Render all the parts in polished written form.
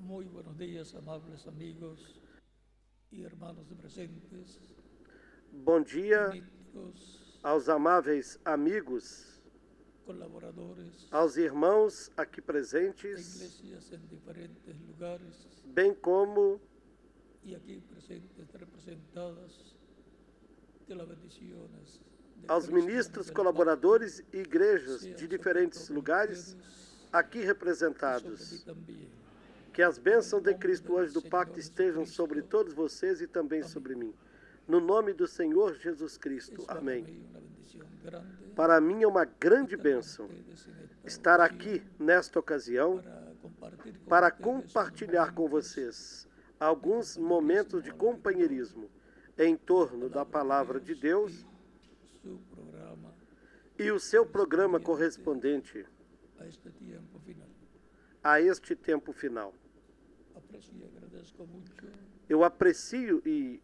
Muy buenos días, amables amigos y hermanos presentes, Bom dia ministros, aos amáveis amigos, colaboradores, aos irmãos aqui e presentes, iglesias en diferentes lugares bem como y aquí presentes representadas de las bendiciones de aos Cristo ministros, del colaboradores e Pacto, igrejas sean de sobre diferentes todos lugares ustedes aqui y sobre mí representados. también. Que as bênçãos de Cristo, o anjo do pacto, estejam sobre todos vocês e também sobre mim. No nome do Senhor Jesus Cristo. Es para Amém. mí una bendición grande Para mim é uma grande estar con bênção ustedes en esta estar ocasión aqui nesta ocasião para para compartir compartilhar com vocês alguns momentos de companheirismo em torno da palavra de Deus su programa e o seu programa correspondente a este tiempo final. a este tempo final. Aprecio y agradezco mucho Eu aprecio e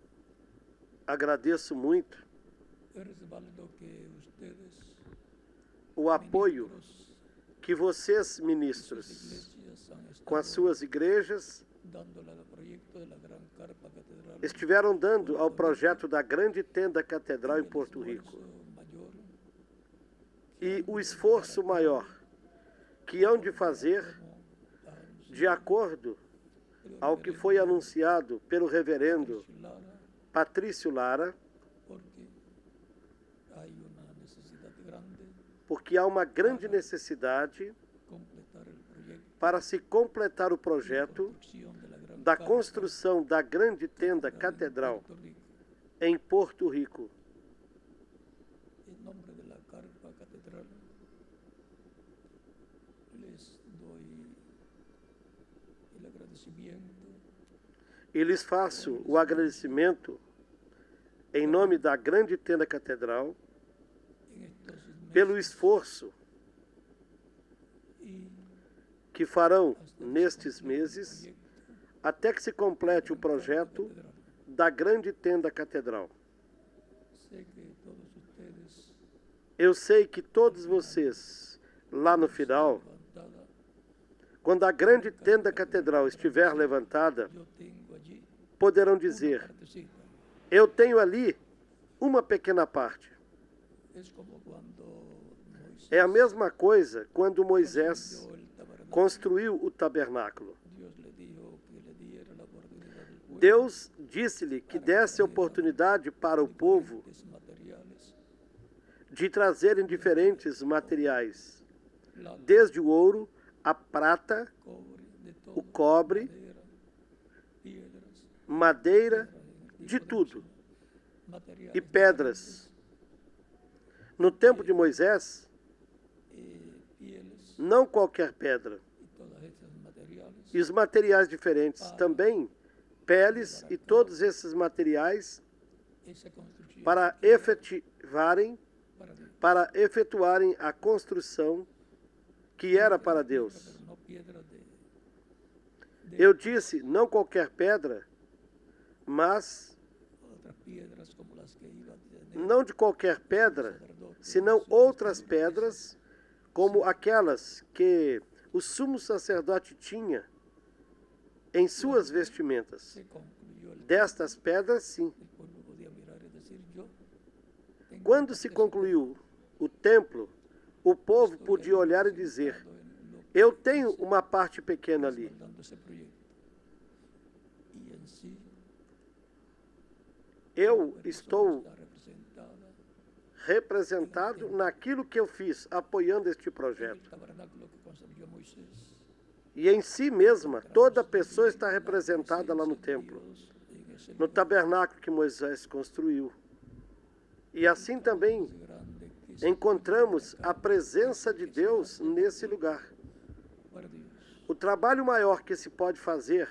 agradeço muito el respaldo que ustedes, o apoio ministros, que vocês, sus ministros, iglesias han com as estado suas igrejas, dándole al proyecto de la gran carpa catedral estiveram dando ao projeto da grande tenda catedral em Porto Rico. mayor E o esforço maior que hão de fazer, de acordo ao que foi anunciado pelo reverendo Lara, Patrício Lara, porque hay una necesidad grande porque há uma grande necessidade completar el proyecto para se completar o projeto construcción de la gran da carpa construção da grande tenda catedral Puerto Rico. em Porto Rico. En nombre de la carpa catedral les doy el agradecimiento E lhes faço o agradecimento em nome da grande tenda catedral en estos pelo meses esforço y que farão hasta que se nestes complete el meses proyecto até que se complete o projeto catedral. da grande tenda catedral. Sé que todos ustedes Eu sei que todos vocês, lá no final, levantada, quando a grande tenda catedral estiver levantada, yo tengo allí poderão una dizer: partecita. eu tenho ali uma pequena parte. Es como cuando Moisés É a mesma coisa quando Moisés construyó el tabernáculo. construiu o tabernáculo. Dios le dijo que le diera la oportunidad del pueblo Deus disse-lhe que desse oportunidade para o povo diferentes materiales, de trazerem diferentes materiais, lana, desde o ouro, a prata, cobre, de o todo, cobre, madera, piedras, madeira, tierra, de tudo, materiales e pedras. No tempo de Moisés, pieles não qualquer pedra. y todas estas materiales E os materiais diferentes também, peles e todos esses materiais esa construcción para efetivarem, para Dios. para efetuarem a construção que era para Deus. Pero no piedras de Eu disse, não qualquer pedra, mas otras piedras como las que iba a tener não de qualquer pedra, sacerdote, senão outras pedras, como aquelas que o sumo sacerdote tinha em suas vestimentas. se concluyó el Destas pedras, sim. el pueblo podía mirar y decir yo tengo Quando una se parte concluiu o templo, o povo podia olhar e dizer: en lo eu tenho uma parte pequena ali. respaldando ese proyecto y en sí Eu estou está representada representado naquilo que eu fiz, apoiando este en el projeto. tabernáculo que construyó Moisés. E em si mesma, toda pessoa está representada lá no templo, Dios en ese no lugar tabernáculo que Moisés construiu. E assim também grande que se encontramos a presença de Deus nesse lugar. para Dios. O trabalho maior que se pode fazer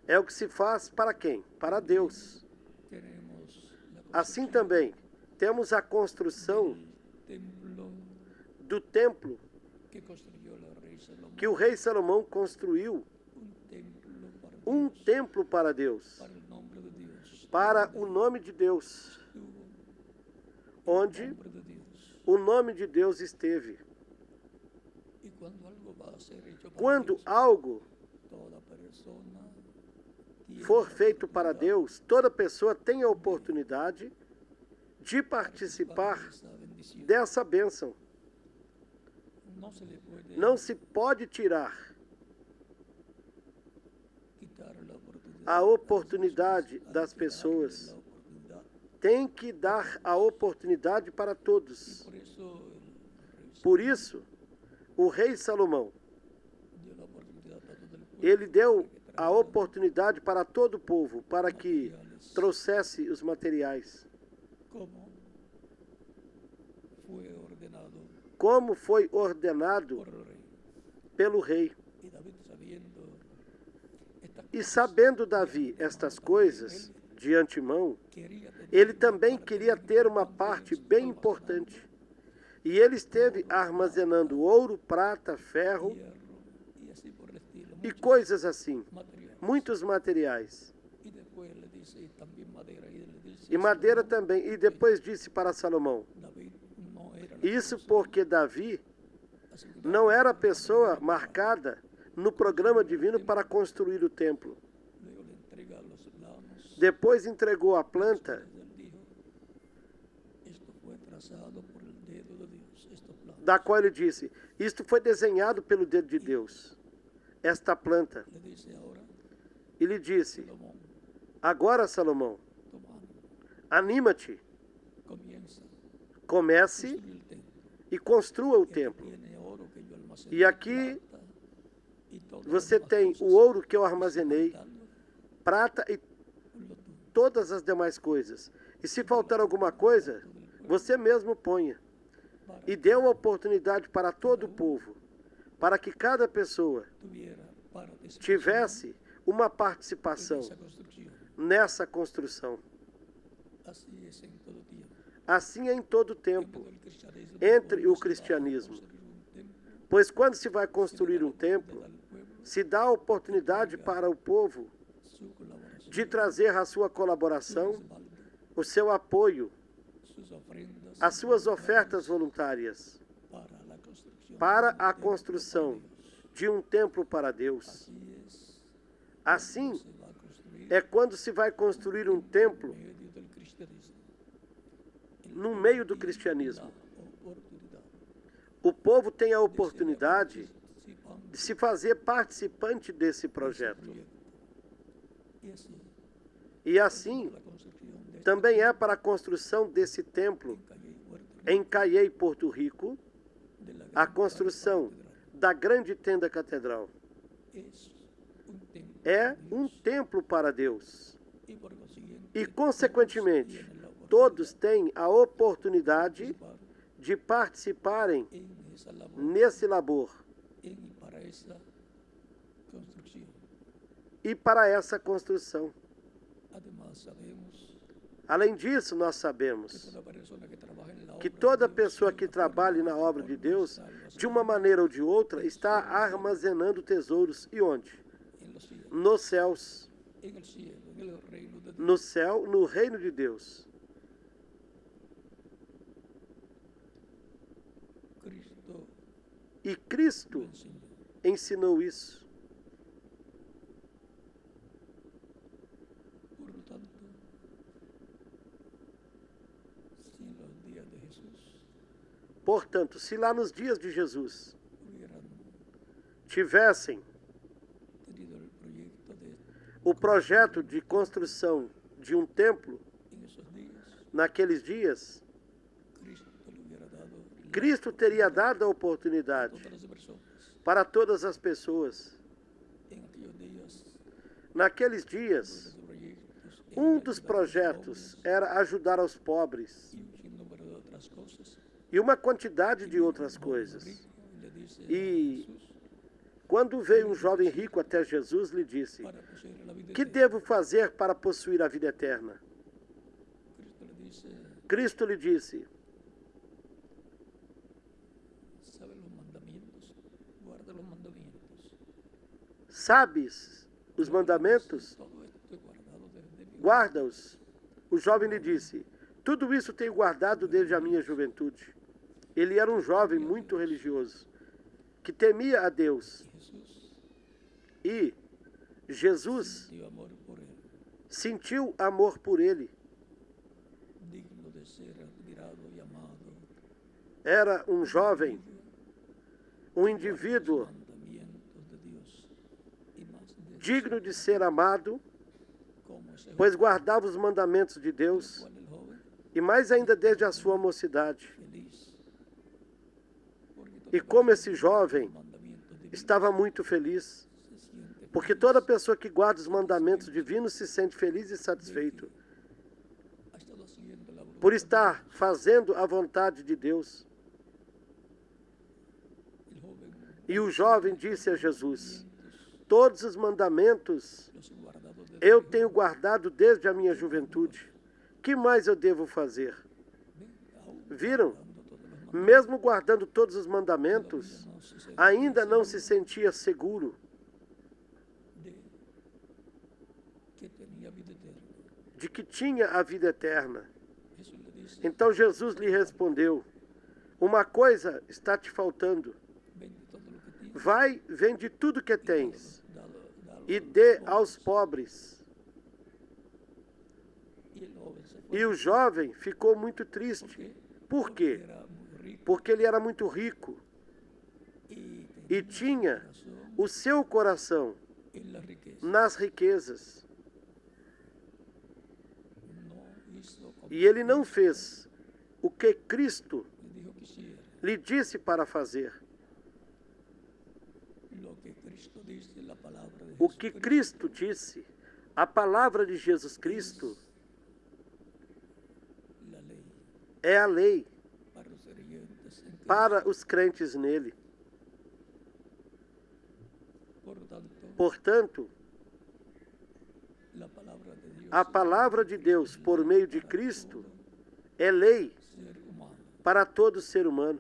é o que se faz para quem? Para Deus. Tenemos la Assim também, temos a construção templo do templo que construyó el rey Salomón, que o rei Salomão construiu, un templo para Dios, templo para el nombre de Dios, para o nome de Deus, tuvo onde el nombre de Dios. o nome de Deus esteve. Y cuando algo va a ser hecho para Quando Dios, algo toda persona tiene for la feito para oportunidad Deus, toda pessoa tem a oportunidade de participar de esa bendición. dessa bênção. No se le puede Não se pode tirar quitar a oportunidade das pessoas. la oportunidad. Tem que dar a oportunidade para todos. Por eso el rey Por isso, o rei Salomão, dio la oportunidad a todo el pueblo ele deu para que a trajera oportunidade para todo o povo, para que trouxesse os materiais. como fue ordenado Como foi ordenado por el rey. pelo rei. Y David, sabiendo estas E cosas, sabendo Davi estas coisas de antemão, quería tener ele una também parte queria ter uma importante parte en su bem almacenamiento, importante. E ele esteve armazenando ouro, prata, ferro hierro y así por el estilo, e muchos coisas assim, materiales. muitos materiais. Y después le dice, y también madera, y le dice E a madeira Salomón, também. E depois disse para Salomão: David no era la isso persona, porque Davi así que não David era a pessoa marcada no programa divino para construir o templo. luego le entrega los planos. Depois entregou a planta, Él dijo, esto fue trazado por el dedo de Dios, estos planos. da qual ele disse: isto foi desenhado pelo dedo de Deus, esta planta. Le dice ahora, E lhe disse: Salomón, agora, Salomão, toma ánimo, anima-te, comienza, comece construye el templo. e construa o Aquí templo. tiene oro que yo almacené, E aqui plata, y todas las você demás tem cosas. o ouro que eu armazenei, Faltando, prata e ponlo tú. todas as demais coisas. E se faltar alguma coisa, você mesmo ponha. Para E deu a oportunidade para todo o povo, para que cada pessoa tuviera participación tivesse uma en participação esa construcción. nessa construção. Así es en todo tiempo. Assim é em todo o En tempo, todo el cristianismo, entre cuando o se va a cristianismo. construir un templo, Pois quando se vai se le construir da um la oportunidad templo, al pueblo se dá a oportunidade para o povo su colaboración, de trazer a sua su colaboração, respaldo, o seu apoio, sus ofrendas as suas ofertas voluntarias voluntárias para para la construcción a de un templo para construção Dios. de um templo para Deus. Así es Assim se va a construir é quando se vai construir um templo en medio del cristianismo. no meio do La cristianismo. oportunidad O povo tem a de ser oportunidade participante de se fazer participante desse de ese projeto. proyecto. Y así, E assim la construcción de este também é para a construção desse templo en Calle y Puerto Rico, em Caiei, Porto Rico, de la a gran construção catedral. da grande tenda catedral. Es un templo É de um Dios. templo para Deus. Y por consiguiente, E, todos consequentemente, tienen la oportunidad todos têm a oportunidade de participar de participarem en esa labor, nesse labor en y para esa construcción. e para essa construção. Además, sabemos Além disso, nós que sabemos toda persona que trabaja en la que obra de toda Dios, pessoa de que una trabalhe forma na u obra de otra, Deus, está de uma almacenando maneira ou de outra, está armazenando tesouros. E onde? en los cielos, Nos céus. en el cielo, en el reino de Dios. No céu, no reino de Deus. Cristo E lo Cristo enseñó. ensinou isso. Por lo tanto, si en los días de Jesús Portanto, se lá nos dias de Jesus hubieran tivessem tenido el proyecto de o projeto de construção de um templo en esos días, naqueles dias, Cristo le hubiera dado la Cristo teria oportunidad dado a a oportunidade todas las personas. para todas as pessoas. En aquellos días, Naqueles uno dias, de sus proyectos era um dos ayudar a los projetos pobres era ajudar aos pobres y un sinnúmero de otras cosas. e uma quantidade de Y outras un joven coisas. rico le dice E a Jesús, quando veio um jovem rico até Jesus, lhe disse: para poseer la vida que eterna, devo fazer para possuir a vida eterna? Cristo le dice, Cristo lhe disse: sabe los mandamientos, guarda los mandamientos. sabes os mandamentos? Todo esto he guardado desde mi Guarda-os. O jovem lhe disse: tudo isso tenho guardado desde a minha juventude. Ele era um jovem muito religioso, que temia a Deus. Y Jesús E Jesus dio amor por él, sentiu amor por ele. digno de ser admirado y amado, Era um jovem, um indivíduo mandamientos de Dios, y más de digno de ser amado, como ese pois guardava os mandamentos de Deus, cual el joven e mais ainda desde a sua mocidade. feliz, porque todo E como esse jovem mandamiento divino estava muito feliz, se siente porque toda pessoa que guarda os mandamentos divinos se sente feliz e satisfeito ha estado haciendo la voluntad por estar fazendo a vontade de Deus. del joven, E o jovem disse a Jesus: todos os mandamentos los guardados de eu tenho guardado desde a minha juventude. Que mais eu devo fazer? aún Viram? guardando todos los mandamientos, Mesmo guardando todos os mandamentos, no se siente ainda não se sentia seguro de que tenía vida eterna. de que tinha a vida eterna. Jesús le dice, Então Jesus lhe respondeu: uma coisa está te faltando. vende todo lo que tienes, Vai, vende tudo que tens dalo e dê aos pobres. Y el joven se fue E o jovem ficou muito triste. Por quê? era muy rico Porque ele era muito rico y e tinha razón o seu coração en la riqueza. nas riquezas. No hizo como E ele não fez o que Cristo le dijo que hiciera. lhe disse para fazer. Lo que Cristo dice, la palabra de O que Jesucristo, Cristo disse, a palavra de Jesus Cristo, la ley é a lei para los creyentes en Cristo. para os crentes nele. Por tanto, Portanto, la palabra de Dios a palavra de Deus, por meio de Cristo, é lei ser humano. para todo ser humano.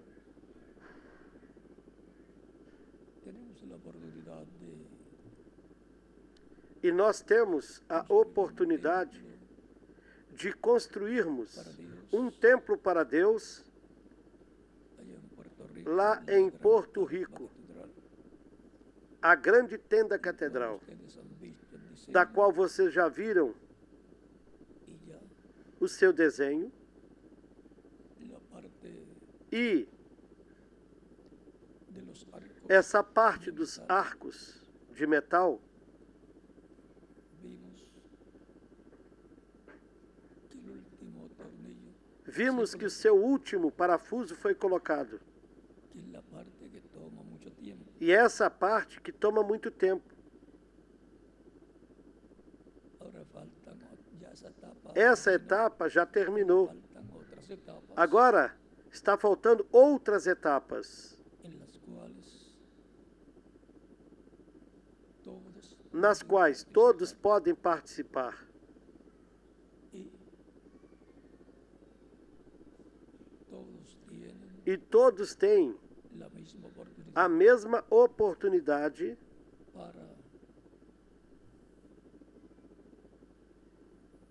Tenemos la oportunidad de E nós temos a oportunidade de construirmos um templo para Deus allá en Puerto Rico, lá la em gran Porto catedral, Rico, a grande tenda catedral, ustedes han visto el diseño da qual vocês já viram y ya o seu desenho, la parte e de los arcos essa parte dos arcos de metal, vimos que el último tornillo, vimos que o seu último parafuso foi colocado. que es la parte que toma mucho tiempo, E essa parte que toma muito tempo. ahora faltan ya esa etapa, Essa etapa já terminou. faltan otras etapas Agora está faltando outras etapas, en las cuales todos nas quais todos podem participar. y todos tienen E todos têm la misma oportunidad a mesma oportunidade para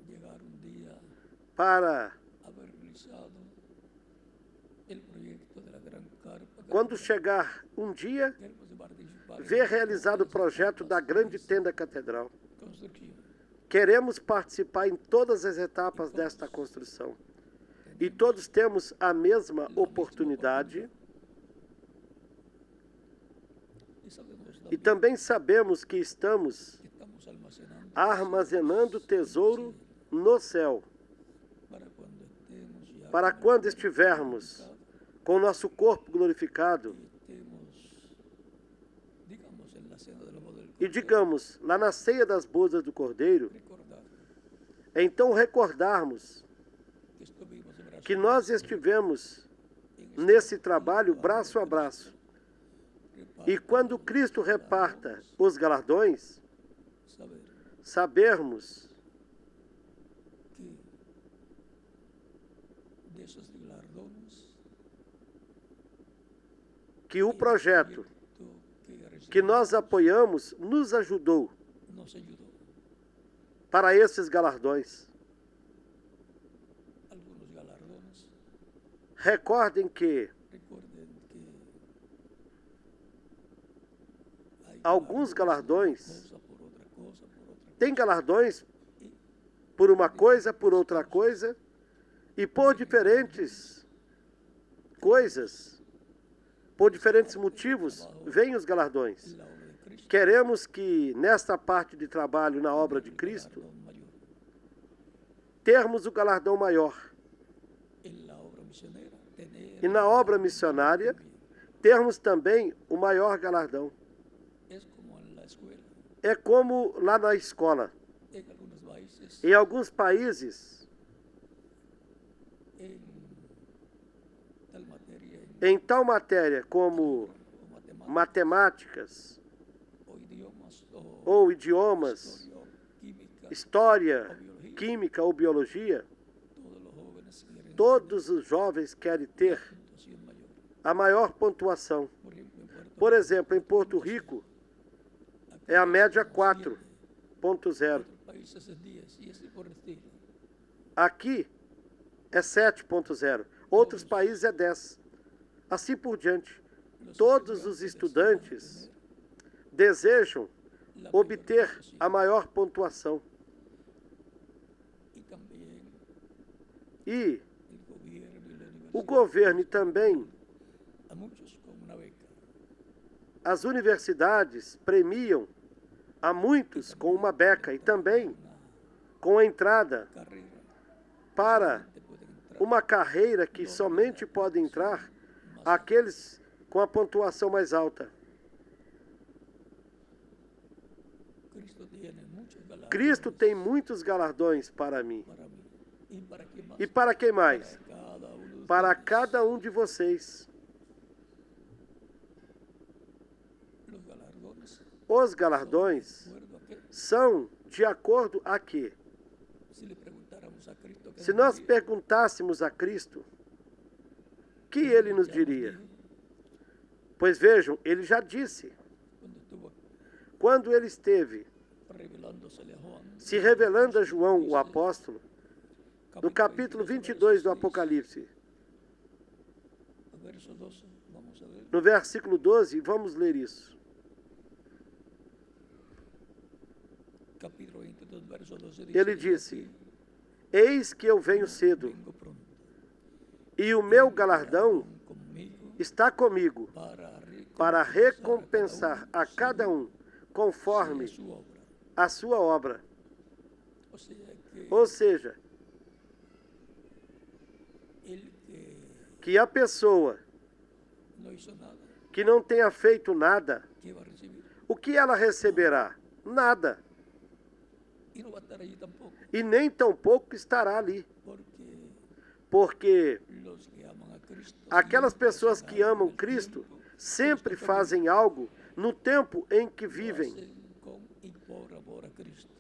llegar un día para, a haber realizado el proyecto de la gran carpa. quando chegar um dia, Queremos participar en ver realizado o projeto da grande tenda catedral. construcción. Queremos participar em todas as etapas desta construção. E todos temos a mesma oportunidade. Y sabemos E también também sabemos que estamos que estamos almacenando armazenando tesouro no céu, para cuando estemos ya para con el quando cuerpo estivermos glorificado com o nosso corpo glorificado y estemos, digamos, en la cena de los del e digamos, lá na ceia das bodas do Cordeiro, recordar então recordarmos que estuvimos de brazo que nós estivemos en este nesse trabalho braço a braço. reparto, E quando Cristo reparta os galardões, saber sabermos que de esos galardones que o projeto que que nós apoiamos nos ajudou nos ayudó. para esses galardões. Algunos galardones, Recordem que recuerden que hay alguns galardões, cosa por otra cosa, por otra tem galardões por uma coisa, por outra coisa, e por diferentes coisas, por diferentes motivos, vêm os galardões. la obra de Cristo, Queremos que, nesta parte de trabalho na obra de Cristo, galardón mayor. termos o galardão maior. En la obra misionera, tener E na obra missionária, termos também o maior galardão. es como en la escuela. É como lá na escola. En algunos países, Em alguns países, en tal materia, em tal matéria como o matemática, matemáticas, o idiomas, ou idiomas, história, química, história, química ou biologia, todos los jóvenes quieren todos os jovens querem ter puntuación mayor. a maior pontuação. Por ejemplo, en Puerto Por exemplo, em Porto Rico, é a média 4.0. otros países es 10 y así por el estilo. Aqui é 7.0. Outros países é 10. Assim por diante. Todos os estudantes desejam La obter mayor a maior pontuação. y también E el gobierno y la o universidad governo e também a muchos con una beca. as universidades premiam a muitos com uma beca e também com a entrada Carrera, para te pueden entrar uma carreira que somente pode entrar aqueles com a pontuação mais alta. Cristo tiene muchos galardones Cristo tem muitos galardões para mim. para mí. ¿Y para qué más? E para quem mais? Cada uno de Para ustedes. cada um de vocês. Los galardones, Os de galardões acuerdo a qué? são de acordo a quê? Si le preguntáramos a Cristo, ¿qué Se nos nós diría? perguntássemos a Cristo, o que ele nos diria? Pois vejam, ele já disse, Cuando estuvo quando ele esteve revelándosele a Juan, se revelando a João, o apóstolo, no capítulo 22 do Apocalipse, verso 12, vamos a ver. no versículo 12, vamos ler isso. Capítulo 22, verso 12 dice, Ele disse: Eis que eu venho cedo, vengo pronto, e o meu galardão conmigo está comigo, para recompensar recompensar a cada um conforme su obra. a sua obra. O sea que Ou seja, el que a pessoa no hizo nada, que não tenha feito nada, ¿qué va a recibir? o que ela receberá? Nada. Y no va a estar allí tampoco, E nem tampouco estará ali. Porque los que aman a Cristo, aquelas siempre pessoas hacen que algo amam en el Cristo tiempo, sempre Cristo fazem algo no tempo em que lo vivem. hacen con y por amor a Cristo.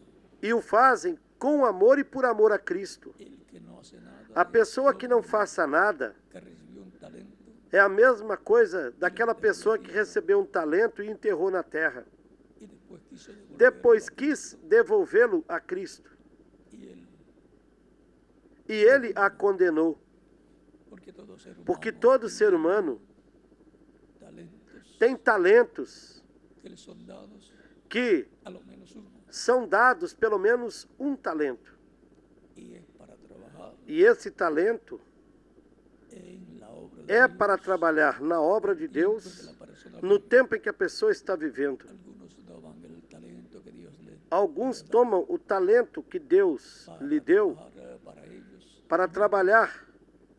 E o fazem com amor e por amor a Cristo. El que no hace nada, A pessoa que não faça nada que recibió un talento, é a mesma coisa daquela pessoa que recebeu um talento e enterrou na terra. y después quiso devolverlo Depois a quis devolvê-lo a Cristo. y él, E ele a condenou. porque todo ser humano Porque todo ser humano talentos tem talentos que les son dados, que a lo menos uno, são dados pelo menos um talento. y es para trabajar E esse talento en la obra de é Dios, para trabalhar na obra de tiempos Deus que la persona no vive. tempo em que a pessoa está vivendo. Algunos toman el talento que Dios le Alguns tomam o talento que Deus lhe deu para ellos para trabalhar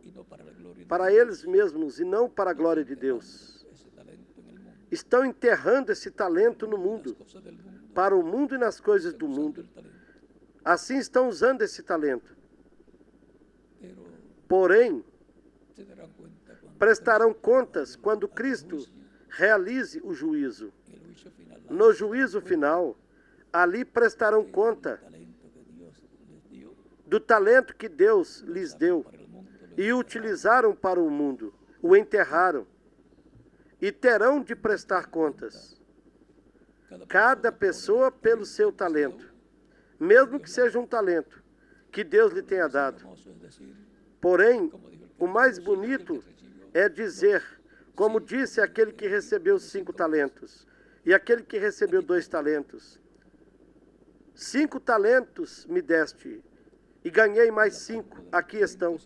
y no para la gloria de para Dios. eles mesmos e não para a glória de Deus. Ese talento en el mundo, Estão enterrando esse talento no mundo, las cosas del mundo, para o mundo e nas coisas do usando mundo. el talento. Assim estão usando esse talento. Pero Porém, se darán cuenta cuando prestarão Cristo contas quando haga Cristo juicio, realize o juízo. en el juicio final, No juízo final, ali prestarão el conta talento que Dios les dio do talento que Deus lhes deu para el mundo, lo e enterraron. utilizaram para o mundo, o enterraram e terão de prestar contas, cada pessoa pelo seu talento, mesmo que seja um talento que Deus lhe tenha dado. Hermoso es decir, Porém, como dijo el o mais cristiano, bonito el que recibió é dizer, como disse aquele que recebeu 5 talentos: E aquele que recebeu 2 talentos, 5 talentos me deste, e ganhei mais 5, aqui estão.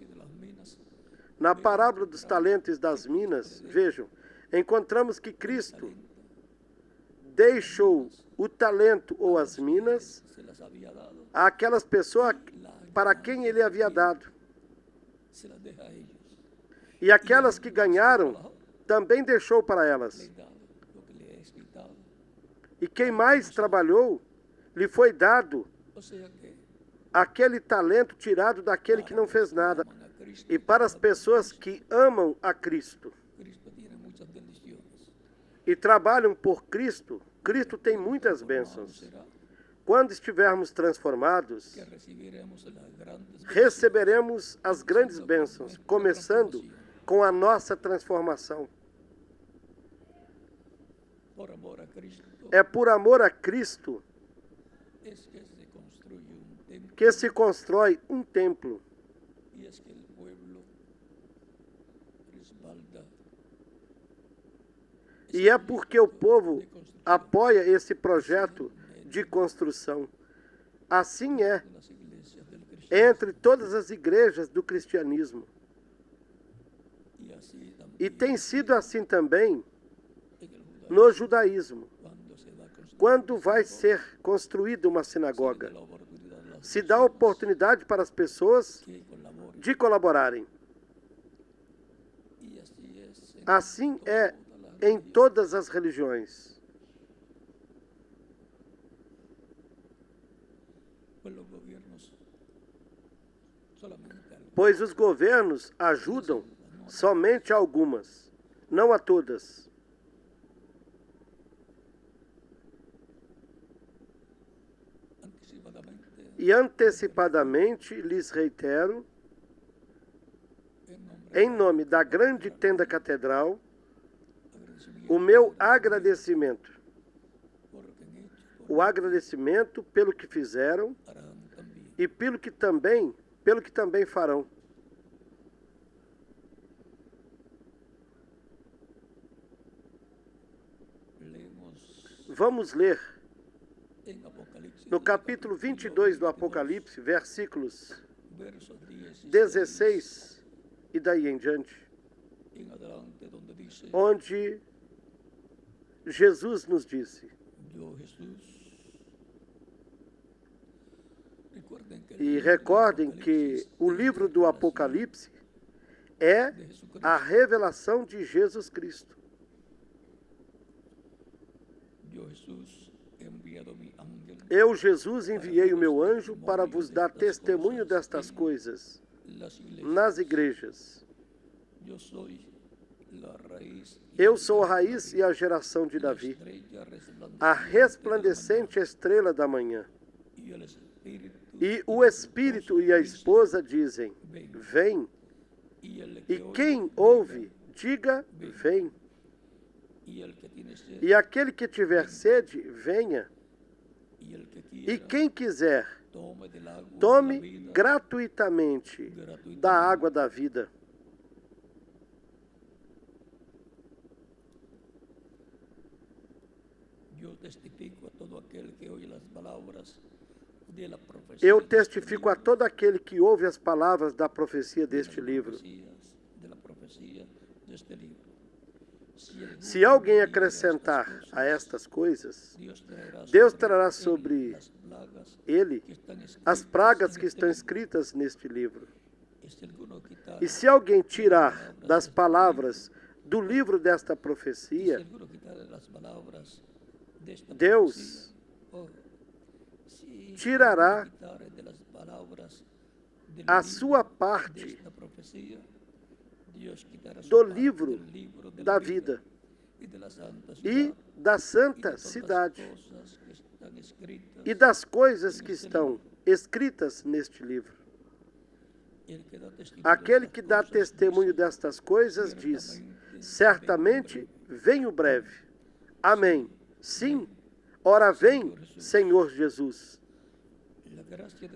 Na parábola dos talentos e das minas, vejam, encontramos que Cristo deixou o talento ou as minas àquelas pessoas para quem ele havia dado. E aquelas que ganharam, também deixou para elas. E quem mais trabalhou, lhe foi dado aquele talento tirado daquele que não fez nada. E para as pessoas que amam a Cristo e trabalham por Cristo, Cristo tem muitas bênçãos. Quando estivermos transformados, receberemos as grandes bênçãos, começando com a nossa transformação. É por amor a Cristo que se constrói um templo. E é porque o povo apoia esse projeto de construção. Assim é entre todas as igrejas do cristianismo. E tem sido assim também no judaísmo. Quando vai ser construída uma sinagoga, se dá oportunidade para as pessoas de colaborarem. Assim é em todas as religiões. Pois os governos ajudam somente a algumas, não a todas. E antecipadamente lhes reitero, em nome da grande tenda catedral, o meu agradecimento. O agradecimento pelo que fizeram e pelo que também farão. Vamos ler no capítulo 22 do Apocalipse, versículos 16 e daí em diante, onde Jesus nos disse, e recordem que o livro do Apocalipse é a revelação de Jesus Cristo. Eu, Jesus, enviei o meu anjo para vos dar testemunho destas coisas nas igrejas. Eu sou a raiz e a geração de Davi, a resplandecente estrela da manhã. E o Espírito e a esposa dizem, vem. E quem ouve, diga, vem. E aquele que tiver sede, venha. E quem quiser, tome gratuitamente da água da vida. Eu testifico a todo aquele que ouve as palavras da profecia deste livro. Se alguém acrescentar a estas coisas, Deus trará sobre ele as pragas que estão escritas neste livro. E se alguém tirar das palavras do livro desta profecia, Deus tirará a sua parte do livro da vida e da santa cidade e das coisas que estão escritas neste livro. Aquele que dá testemunho destas coisas diz, certamente venho breve. Amém. Sim, ora vem, Senhor Jesus.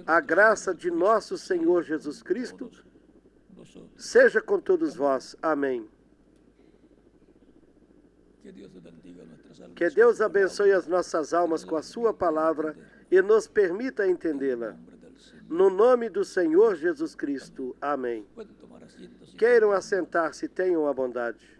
A graça de nosso Senhor Jesus Cristo seja com todos vós. Amém. Que Deus abençoe as nossas almas com a sua palavra e nos permita entendê-la. No nome do Senhor Jesus Cristo. Amém. Queiram assentar-se e tenham a bondade.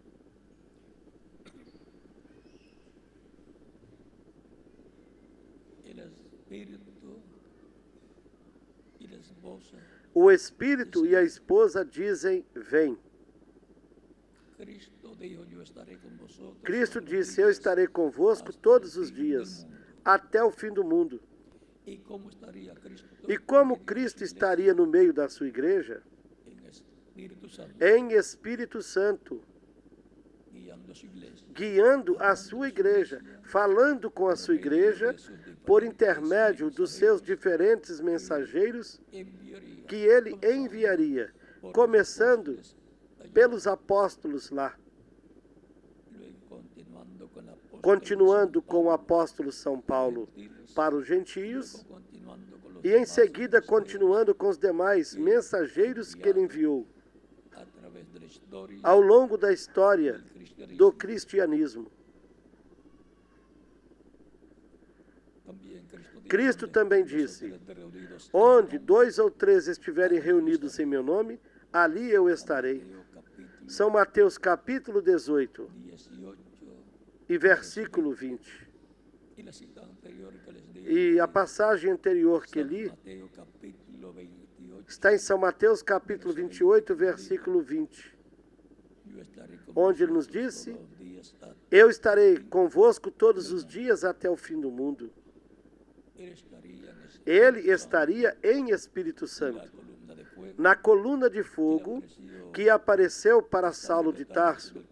O Espírito e a esposa dizem: vem. Cristo disse: eu estarei convosco todos os dias, até o fim do mundo. E como Cristo estaria no meio da sua igreja? Em Espírito Santo, guiando a sua igreja, falando com a sua igreja, por intermédio dos seus diferentes mensageiros que ele enviaria, começando pelos apóstolos lá, continuando com o apóstolo São Paulo para os gentios e em seguida continuando com os demais mensageiros que ele enviou ao longo da história do cristianismo. Cristo também disse: onde 2 ou 3 estiverem reunidos em meu nome, ali eu estarei. São Mateus capítulo 18 e versículo 20. E a passagem anterior que li está em São Mateus capítulo 28, versículo 20, onde ele nos disse: eu estarei convosco todos os dias até o fim do mundo. Ele estaria em Espírito Santo, na coluna de fogo que apareceu para Saulo de Tarso,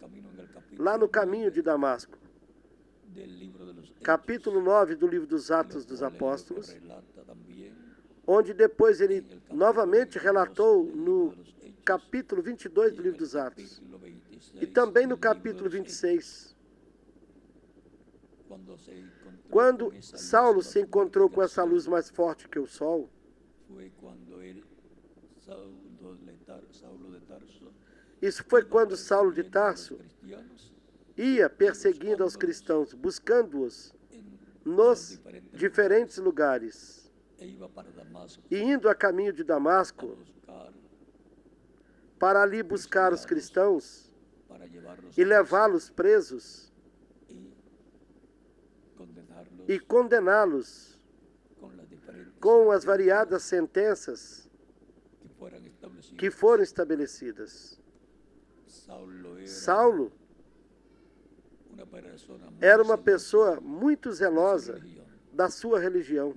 lá no caminho de Damasco. Capítulo 9 do livro dos Atos dos Apóstolos, onde depois ele novamente relatou no capítulo 22 do livro dos Atos, e também no capítulo 26. Quando Saulo se encontrou com essa luz mais forte que o sol, isso foi quando Saulo de Tarso ia perseguindo aos cristãos, buscando-os nos diferentes lugares, e indo a caminho de Damasco, para ali buscar os cristãos e levá-los presos e condená-los com as variadas sentenças que foram estabelecidas. Saulo era uma pessoa muito zelosa da sua religião.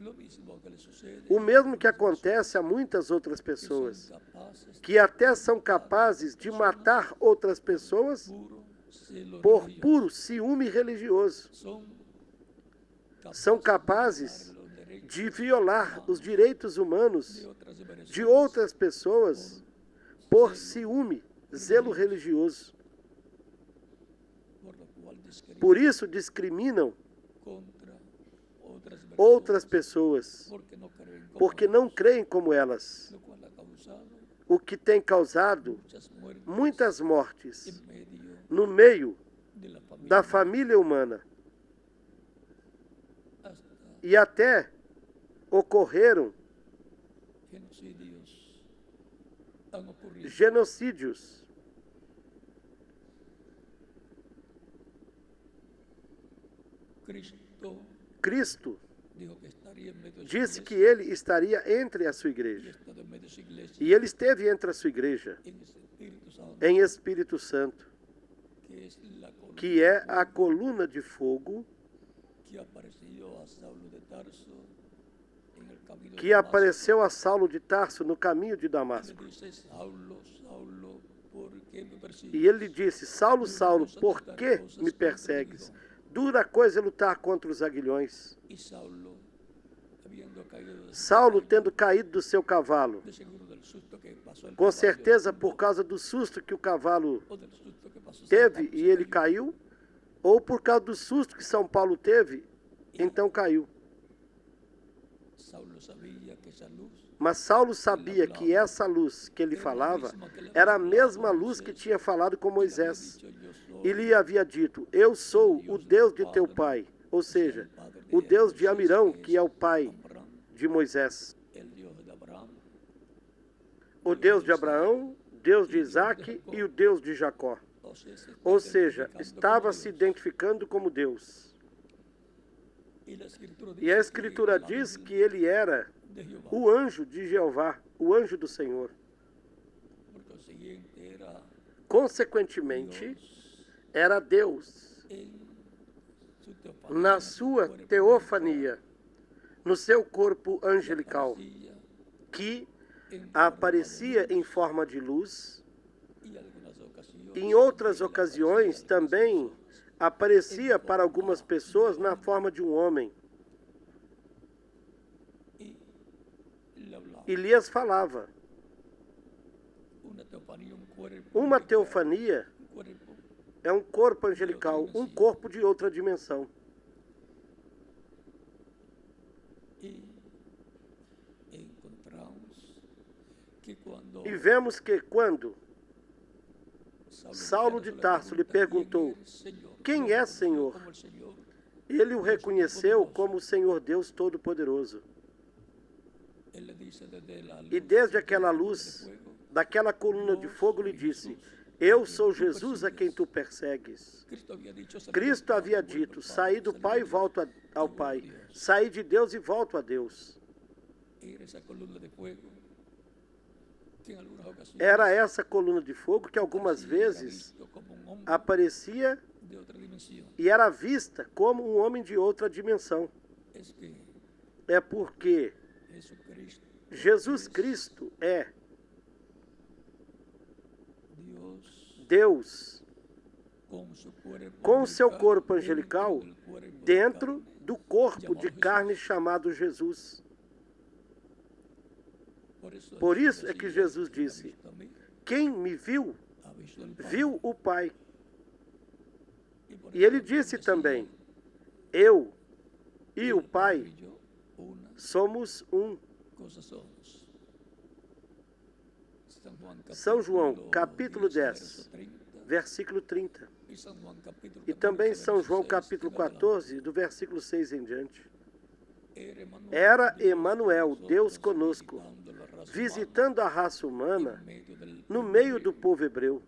O mesmo que acontece a muitas outras pessoas, que até são capazes de matar outras pessoas por puro ciúme religioso. São capazes de violar os direitos humanos de outras pessoas por ciúme, zelo religioso. Por isso discriminam outras pessoas, porque não creem como elas, o que tem causado muitas mortes no meio da família humana. E até ocorreram genocídios. Cristo disse que ele estaria entre a sua igreja. E ele esteve entre a sua igreja, em Espírito Santo, que é a coluna de fogo que apareceu a Saulo de Tarso no caminho de Damasco. E ele lhe disse: Saulo, Saulo, por que me persegues? Dura coisa é lutar contra os aguilhões. Saulo, tendo caído do seu cavalo, com certeza por causa do susto que o cavalo teve e ele caiu, ou por causa do susto que São Paulo teve, então caiu. Mas Saulo sabia que essa luz que ele falava era a mesma luz que tinha falado com Moisés. E lhe havia dito: eu sou o Deus de teu pai, ou seja, o Deus de Amirão, que é o pai de Moisés. O Deus de Abraão, Deus de Isaac e o Deus de Jacó. Ou seja, estava se identificando como Deus. E a Escritura diz que ele era o anjo de Jeová, o anjo do Senhor. Consequentemente, era Deus na sua teofania, no seu corpo angelical, que aparecia em forma de luz. Em outras ocasiões também aparecia para algumas pessoas na forma de um homem. E lhes falava. Uma teofania é um corpo angelical, um corpo de outra dimensão. E vemos que quando Saulo de Tarso lhe perguntou: quem é, Senhor? Ele o reconheceu como o Senhor Deus Todo-Poderoso. E desde aquela luz, daquela coluna de fogo, lhe disse: eu sou Jesus a quem tu persegues. Cristo havia dito: saí do Pai e volto ao Pai. Saí de Deus e volto a Deus. Era essa coluna de fogo que algumas vezes aparecia e era vista como um homem de outra dimensão. É porque Jesus Cristo é Deus com o seu corpo angelical dentro do corpo de carne chamado Jesus. Por isso é que Jesus disse: quem me viu, viu o Pai. E ele disse também: eu e o Pai somos um. São João, capítulo 10, versículo 30. E também São João, capítulo 14, do versículo 6 em diante. Era Emanuel, Deus conosco, visitando a raça humana no meio do povo hebreu.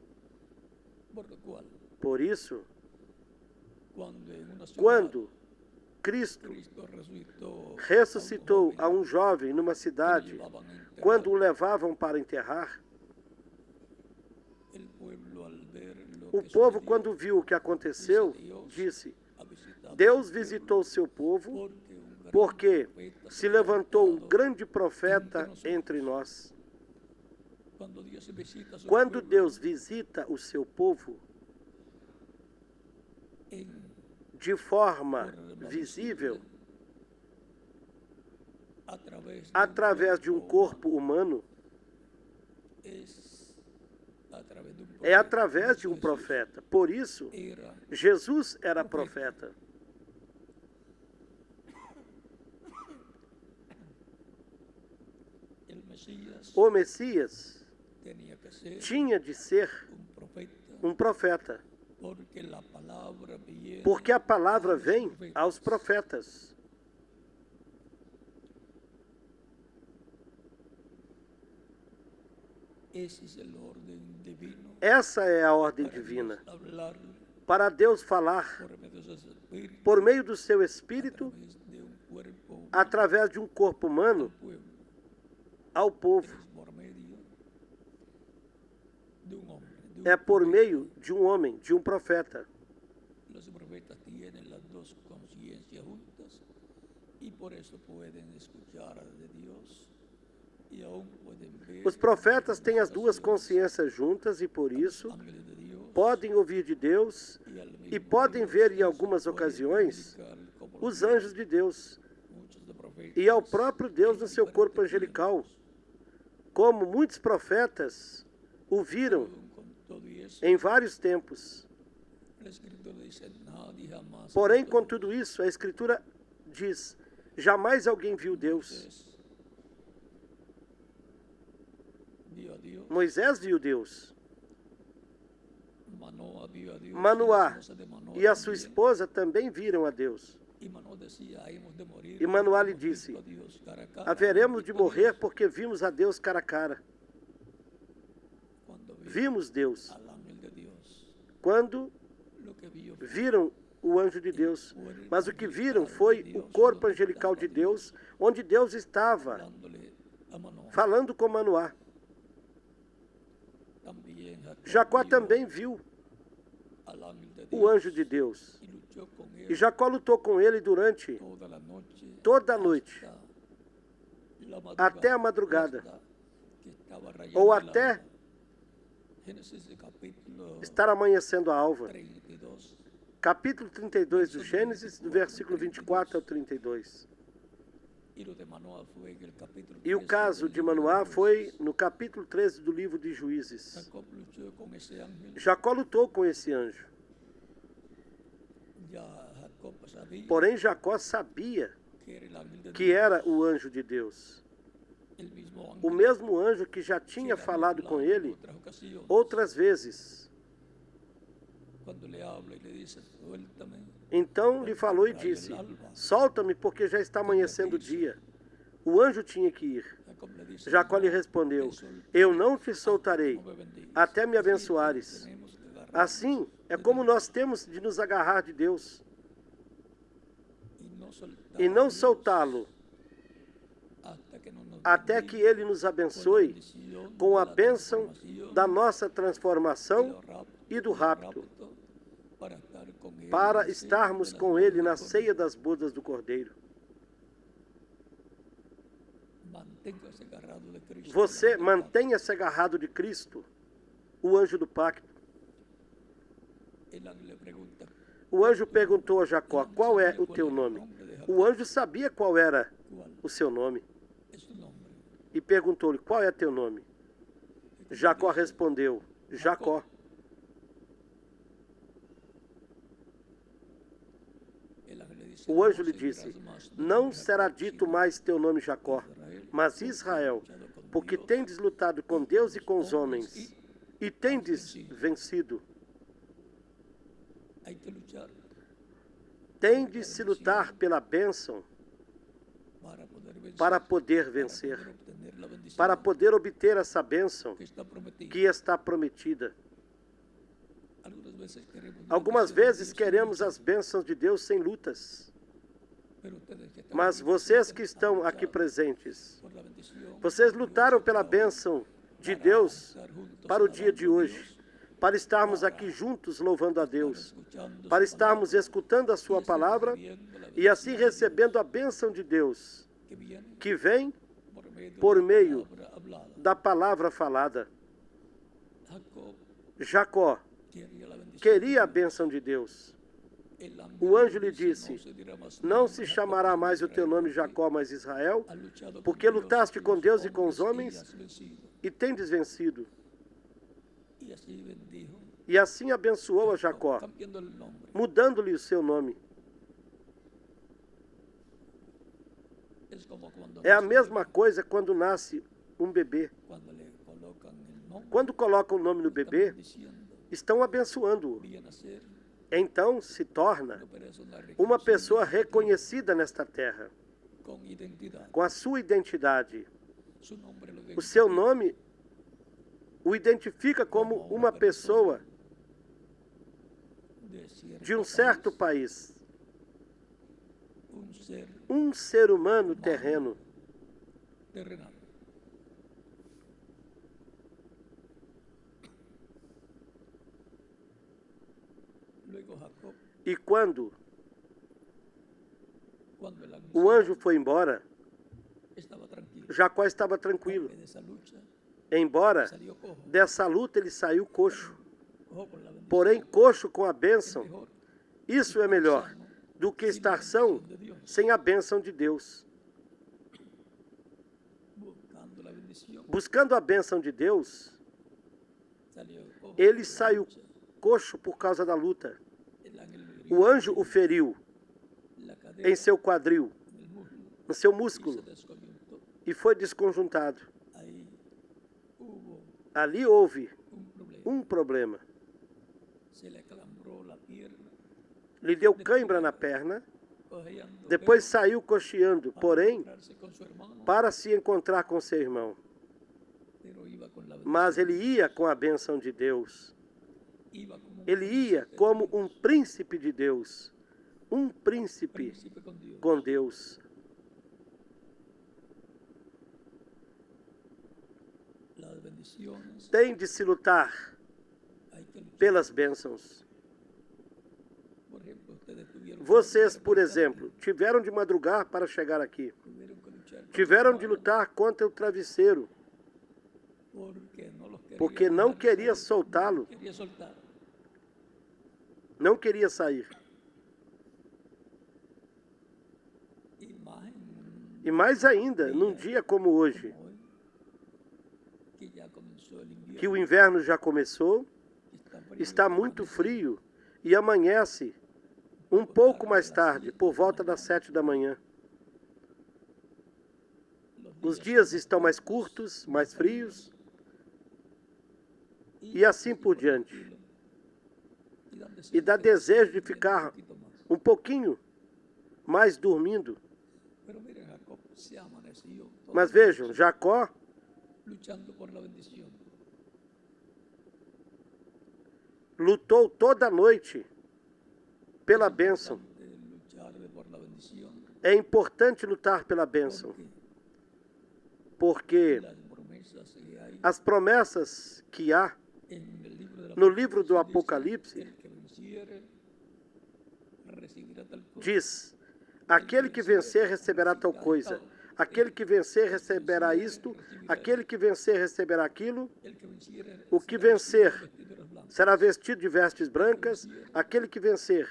Por isso, quando Cristo ressuscitou a um jovem numa cidade, quando o levavam para enterrar, o povo, quando viu o que aconteceu, disse: Deus visitou seu povo, porque se levantou um grande profeta entre nós. Quando Deus visita o seu povo de forma visível, através de um corpo humano, é através de um profeta. Por isso, Jesus era profeta. O Messias tinha de ser um profeta, porque a palavra vem aos profetas. Essa é a ordem divina, para Deus falar por meio do seu Espírito, através de um corpo humano, ao povo. É por meio de um homem, de um profeta. Os profetas têm as duas consciências juntas e, por isso, podem ouvir de Deus e podem ver, em algumas ocasiões, os anjos de Deus e ao próprio Deus no seu corpo angelical, como muitos profetas o viram em vários tempos. Porém, com tudo isso, a Escritura diz: jamais alguém viu Deus. Moisés viu Deus. Manoá viu a Deus. Manoá a esposa de Manoá e a sua também. esposa também viram a Deus. E Manoá dizia, "Hemos de morir, E Manoá lhe porque hemos disse, visto a Deus cara a cara, haveremos de hemos visto a morrer Deus." porque vimos a Deus cara a cara. Quando Vimos Deus. al ángel de Dios, Quando lo que vio fue viram o anjo de Deus. Mas o que viram foi o corpo angelical de Deus, onde Deus estava hablándole a Manoá. falando com Manoá. También Jacó vio também viu al ángel de o Dios anjo de Deus. y luchó con él E Jacó lutou com ele durante toda a noite até a madrugada, hasta que estava rayando ou el até alba. Gênesis capítulo estar amanhecendo a alva. 32. Capítulo 32 do Gênesis, do versículo 24 ao 32. Y lo de Manoá fue en el capítulo E o 13 caso del de libro Manoá Jueces. foi no capítulo 13 do livro de Juízes. Jacob luchó con ese ángel. Jacó lutou com esse anjo. Ya Jacob sabía Porém, Jacó sabia que era el ángel de que Dios. era o anjo de Deus. El mismo ángel O mesmo anjo que já que tinha le había falado com hablado en ele otras ocasiones. outras vezes. Cuando le habla y le dice, suéltame. Então lhe falou e disse, solta-me porque já está amanhecendo o dia. O anjo tinha que ir. Jacob le dice, Jacó lhe "No respondeu, te soltaré, eu não te soltarei, no me bendigas". até me abençoares. Tenemos que agarrar Assim é como nós temos de nos agarrar de Deus y no e não soltá-lo hasta que no nos até bendiga que ele nos abençoe com a bênção da nossa transformação e do rapto, para estarmos com ele na ceia das bodas do Cordeiro. Você mantenha-se agarrado de Cristo, o anjo do pacto. O anjo perguntou a Jacó, qual é o teu nome? O anjo sabia qual era o seu nome e perguntou-lhe, qual é teu nome? Jacó respondeu, Jacó. O anjo lhe disse, não será dito mais teu nome Jacó, mas Israel, porque tendes lutado com Deus e com os homens, e tendes vencido. Tendes se lutar pela bênção para poder vencer, para poder obter essa bênção que está prometida. Algumas vezes queremos as bênçãos de Deus sem lutas, mas vocês que estão aqui presentes, vocês lutaram pela bênção de Deus para o dia de hoje, para estarmos aqui juntos louvando a Deus, para estarmos escutando a sua palavra e assim recebendo a bênção de Deus, que vem por meio da palavra falada. Jacó queria a bênção de Deus. O anjo lhe disse, não se chamará mais o teu nome Jacó, mas Israel, porque lutaste com Deus e com os homens e tendes vencido. E assim abençoou a Jacó, mudando-lhe o seu nome. É a mesma coisa quando nasce um bebê. Quando colocam o nome no bebê, estão abençoando-o. Então se torna uma pessoa reconhecida nesta terra, com a sua identidade. O seu nome o identifica como uma pessoa de um certo país, um ser humano terreno. E quando o anjo foi embora, Jacó estava tranquilo. Embora dessa luta ele saiu coxo, porém coxo com a bênção, isso é melhor do que estar são sem a bênção de Deus. Buscando a bênção de Deus, ele saiu coxo por causa da luta. O anjo o feriu em seu quadril, no seu músculo, e foi desconjuntado. Ali houve un problema. um problema. Se le acalambró la pierna, Lhe deu cãibra na perna, cojeando, depois saiu cocheando, para porém, encontrarse con su hermano, para se encontrar com seu irmão. pero iba con la Mas ele ia com a bênção de Deus. iba como un Ele ia como um príncipe de Deus. Um príncipe príncipe con Dios. com Deus. Las bendiciones Tem de se lutar hay que luchar. pelas bênçãos. Por ejemplo, ustedes tuvieron Vocês, por exemplo, tiveram de madrugar para chegar aqui. tuvieron que luchar Tiveram de lutar contra o travesseiro, porque no los quería, porque não dejar queria salir. soltá-lo, Quería soltar. não queria sair. Y más en E mais ainda, num dia como hoje, hoy, que ya comenzó el invierno, que o inverno já começou, frío, está muito frio e amanhece um pouco mais tarde, por volta das 7 da manhã. Os dias estão mais curtos, mais frios e assim por diante. E dá desejo de ficar um pouquinho mais dormindo. Pero miren, Jacob se amaneció todo Mas vejam, Jacó luchando por la bendición. lutou toda a noite pela bênção. De luchar por la bendición, É importante lutar pela bênção, porque las promesas que hay as promessas que há en el libro de la no livro do dice, Apocalipse el que venciere recibirá tal cosa. diz: aquele que vencer receberá tal coisa, aquele que vencer receberá isto, aquele que vencer receberá aquilo, El que venciere o que vencer vestiduras blancas. será vestido de vestes brancas, aquele que vencer,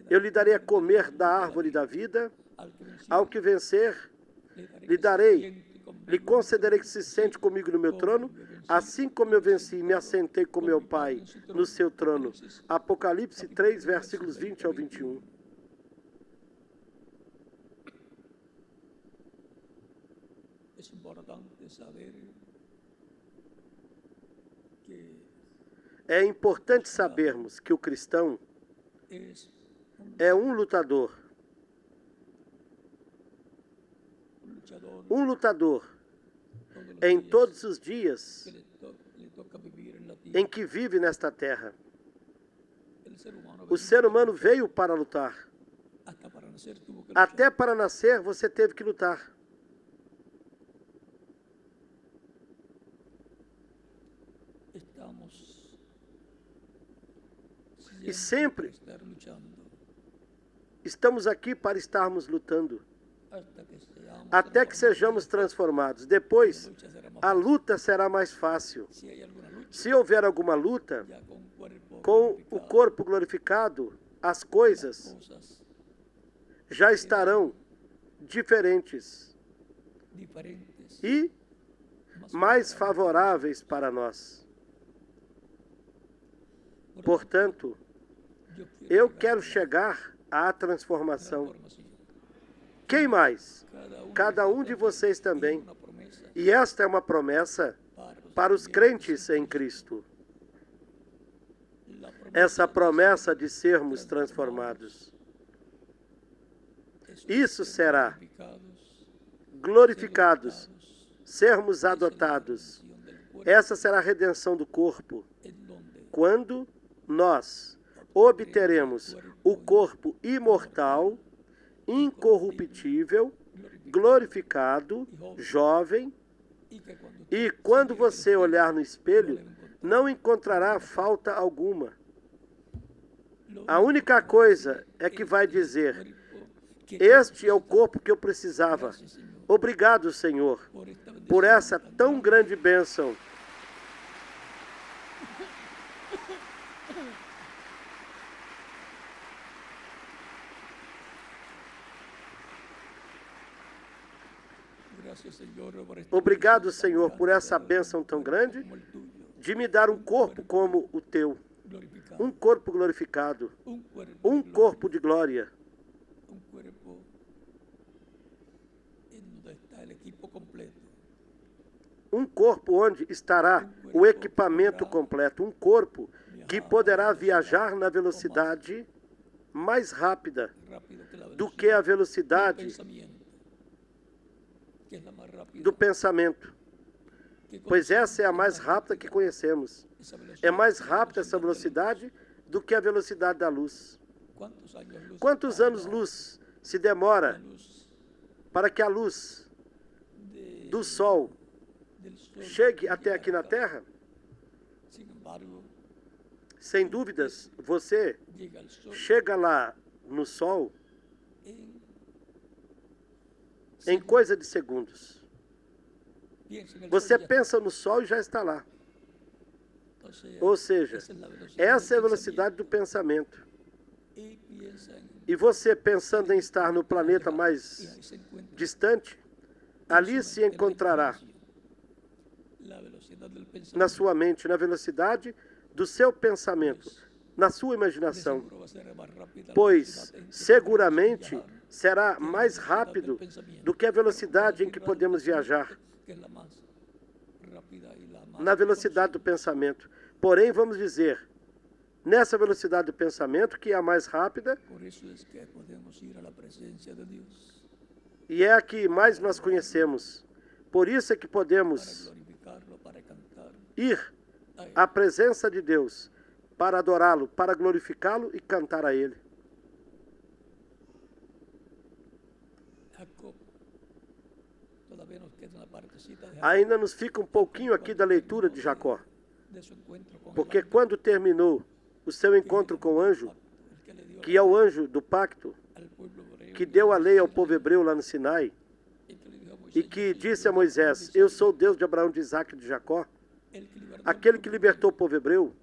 eu lhe darei a comer da árvore da vida, Al que venciere ao que vencer, lhe le darei, siente conmigo lhe concederei que se sente comigo no meu trono, assim como eu venci e me assentei com meu Pai no seu trono. Apocalipse 3, versículos 20 ao 21. Es importante saber que É importante sabermos que o cristão es é um lutador. un luchador Um lutador todos los em días todos os dias que le toca vivir en la tierra. em que vive nesta terra. El ser humano O ser humano veio para lutar. hasta para nacer tuvo que luchar. Até para nascer você teve que lutar. Estamos E sempre para estar luchando estamos aqui para estarmos lutando. hasta que seamos Até que sejamos transformados. Depois, lucha será más a fácil. luta será mais fácil. Si hay alguna lucha Se houver alguma luta, ya con cuerpo com o glorificado, corpo glorificado, as coisas cosas já estarão diferentes diferentes e mais favoráveis para nós. Portanto, eu quero chegar à transformação. transformación. Quem mais? Cada Cada um de vocês também. una promesa E esta é uma promessa para os crentes em Cristo. la promesa Essa promessa de sermos transformados. Isso será glorificados, sermos adotados. Essa será a redenção do corpo, quando nós obteremos o corpo imortal, incorruptível, glorificado, jovem, e quando você olhar no espelho, não encontrará falta alguma. A única coisa é que vai dizer: este é o corpo que eu precisava. Obrigado, Senhor, por essa tão grande bênção. Obrigado, Senhor, por essa bênção tão grande de me dar um corpo como o teu, um corpo glorificado, um corpo de glória. un cuerpo en donde está el equipo completo. Um corpo onde estará o equipamento completo. Um corpo que poderá viajar na velocidade mais rápida do que a velocidade do pensamento. Pois essa é a mais rápida que conhecemos. É mais rápida essa velocidade do que a velocidade da luz. Quantos anos-luz se demora para que a luz do Sol chegue até aqui na Terra? Sem dúvidas, você chega lá no Sol em coisa de segundos. Você pensa no Sol e já está lá. Ou seja, essa é a velocidade do pensamento. E você pensando em estar no planeta mais distante, ali se encontrará na sua mente, na velocidade do seu pensamento, na sua imaginação. Pois seguramente será mais rápido do que a velocidade em que podemos viajar, na velocidade do pensamento. Porém, vamos dizer, nessa velocidade do pensamento, que é a mais rápida, e é a que mais nós conhecemos. Por isso é que podemos ir à presença de Deus para adorá-lo, para glorificá-lo e cantar a Ele. Ainda nos fica um pouquinho aqui da leitura de Jacó, porque quando terminou o seu encontro com o anjo, que é o anjo do pacto, que deu a lei ao povo hebreu lá no Sinai, e que disse a Moisés: eu sou o Deus de Abraão, de Isaac e de Jacó, aquele que libertou o povo hebreu,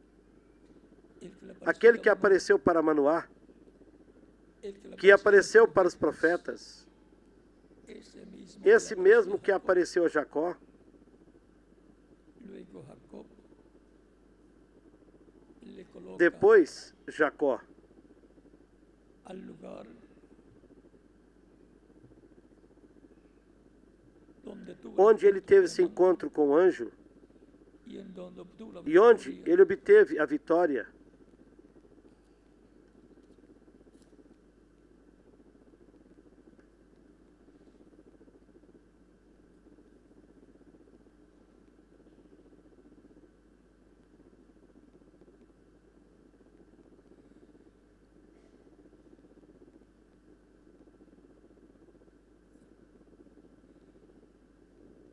aquele que apareceu para Manoá, que apareceu para os profetas, esse mesmo que apareceu a Jacó, depois Jacó onde ele teve esse encontro com o anjo e onde ele obteve a vitória.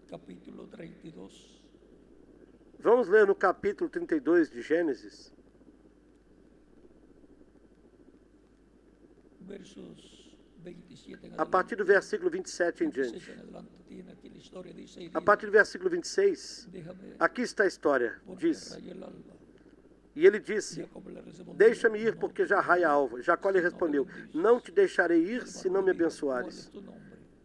Capítulo 32. Vamos ler no capítulo 32 de Gênesis. Versos 27 a partir do versículo 27 em diante. A partir do versículo 26, aqui está a história. Diz: e ele disse: deixa-me ir, porque já raia a alva. Jacó lhe respondeu: não te deixarei ir, se não me abençoares.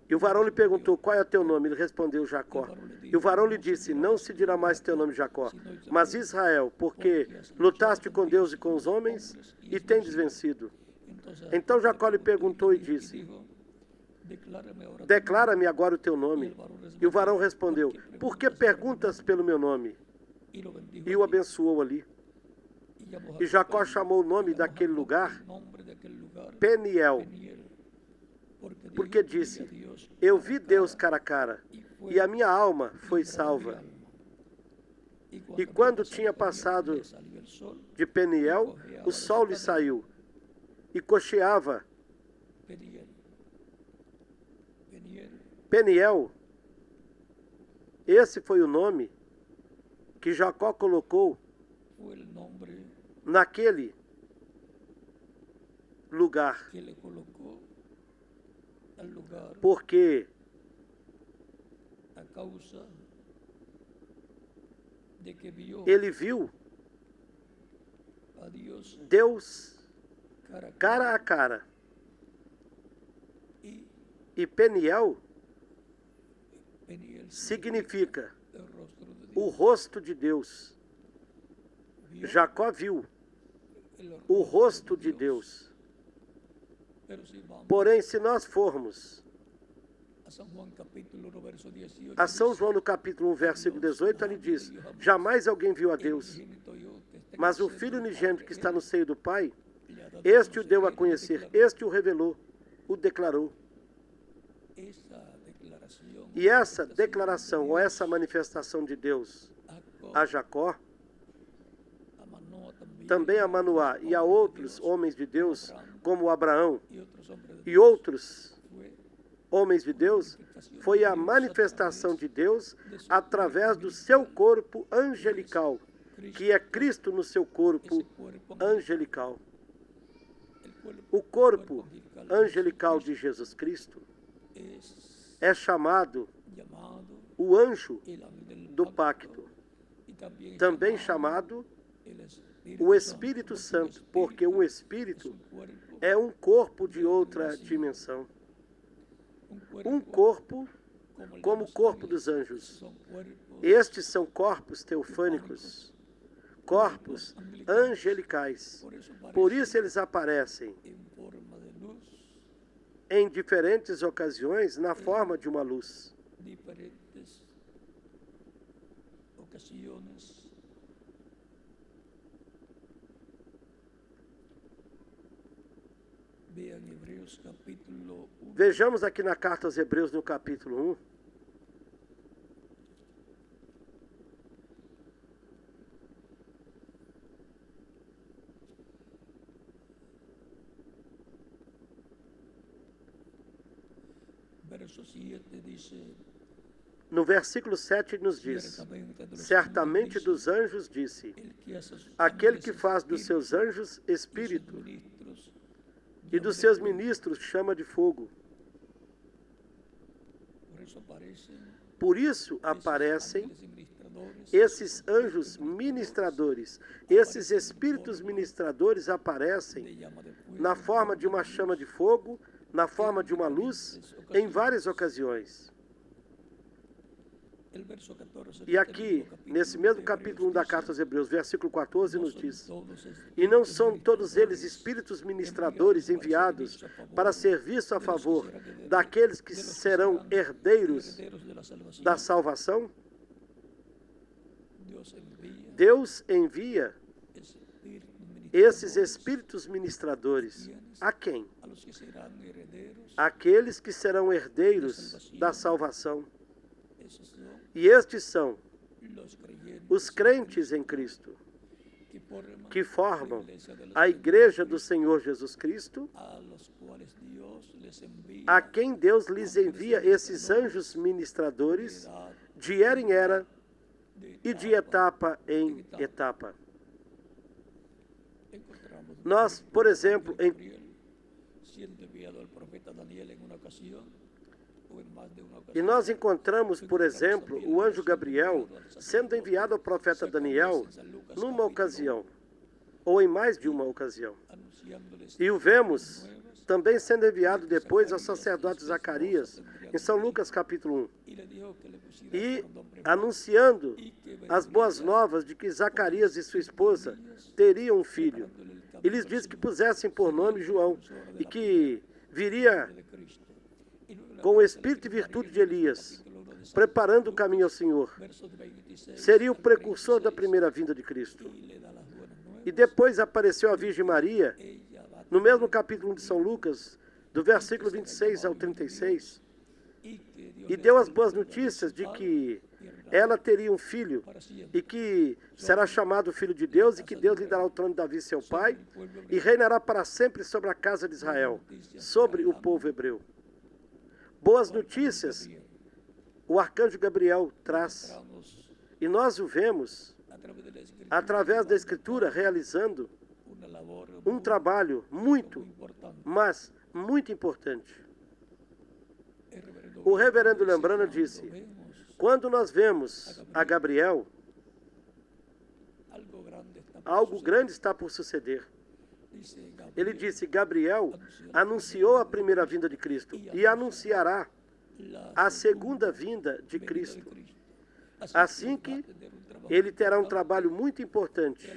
E o varão lhe perguntou: qual é o teu nome? Ele respondeu: Jacó. E o varão lhe disse: não se dirá mais teu nome Jacó, mas Israel, porque lutaste com Deus e com os homens e tendes vencido. Então Jacó lhe perguntou e disse: declara-me agora o teu nome. E o varão respondeu: por que perguntas pelo meu nome? E o abençoou ali. E Jacó chamou o nome daquele lugar Peniel, porque disse: eu vi Deus cara a cara, e a minha alma foi salva. E quando tinha passado de Peniel, o sol lhe saiu, e cocheava. Peniel, esse foi o nome que Jacó colocou naquele lugar, porque ele viu Deus cara a cara. E Peniel significa o rosto de Deus. Jacó viu o rosto de Deus. Porém, se nós formos A São João, no capítulo 1, versículo 18, ele diz: jamais alguém viu a Deus, mas o Filho unigênito que está no seio do Pai, este o deu a conhecer, este o revelou, o declarou. E essa declaração, ou essa manifestação de Deus a Jacó, também a Manoá e a outros homens de Deus, como Abraão e outros homens de Deus, foi a manifestação de Deus através do seu corpo angelical, que é Cristo no seu corpo angelical. O corpo angelical de Jesus Cristo é chamado o anjo do pacto, também chamado o Espírito Santo, porque um espírito é um corpo de outra dimensão. Um corpo como o corpo dos anjos. Estes são corpos teofânicos, corpos angelicais. Por isso eles aparecem em diferentes ocasiões na forma de uma luz. Vejamos aqui na carta aos Hebreus, no capítulo 1. No versículo 7 nos diz: certamente dos anjos disse, aquele que faz dos seus anjos espírito e dos seus ministros chama de fogo. Por isso aparecem esses anjos ministradores, esses espíritos ministradores aparecem na forma de uma chama de fogo, na forma de uma luz, em várias ocasiões. E aqui, nesse mesmo capítulo 1 da carta aos Hebreus, versículo 14, nos diz: e não são todos eles espíritos ministradores enviados para serviço a favor daqueles que serão herdeiros da salvação? Deus envia esses espíritos ministradores a quem? Aqueles que serão herdeiros da salvação. E estes são os crentes em Cristo, que formam a Igreja do Senhor Jesus Cristo, a quem Deus lhes envia esses anjos ministradores de era em era e de etapa em etapa. Nós, por exemplo, nós encontramos, por exemplo, o anjo Gabriel sendo enviado ao profeta Daniel numa ocasião, ou em mais de uma ocasião. E o vemos também sendo enviado depois ao sacerdote Zacarias, em São Lucas capítulo 1, e anunciando as boas novas de que Zacarias e sua esposa teriam um filho. E lhes disse que pusessem por nome João, e que viria com o espírito e virtude de Elias, preparando o caminho ao Senhor. Seria o precursor da primeira vinda de Cristo. E depois apareceu a Virgem Maria, no mesmo capítulo de São Lucas, do versículo 26 ao 36, e deu as boas notícias de que ela teria um filho, e que será chamado Filho de Deus, e que Deus lhe dará o trono de Davi, seu pai, e reinará para sempre sobre a casa de Israel, sobre o povo hebreu. Boas notícias o arcanjo Gabriel traz, e nós o vemos através da Escritura realizando um trabalho muito, mas muito importante. O reverendo Lembrana disse: quando nós vemos a Gabriel, algo grande está por suceder. Ele disse: Gabriel anunciou a primeira vinda de Cristo e anunciará a segunda vinda de Cristo. Assim que ele terá um trabalho muito importante.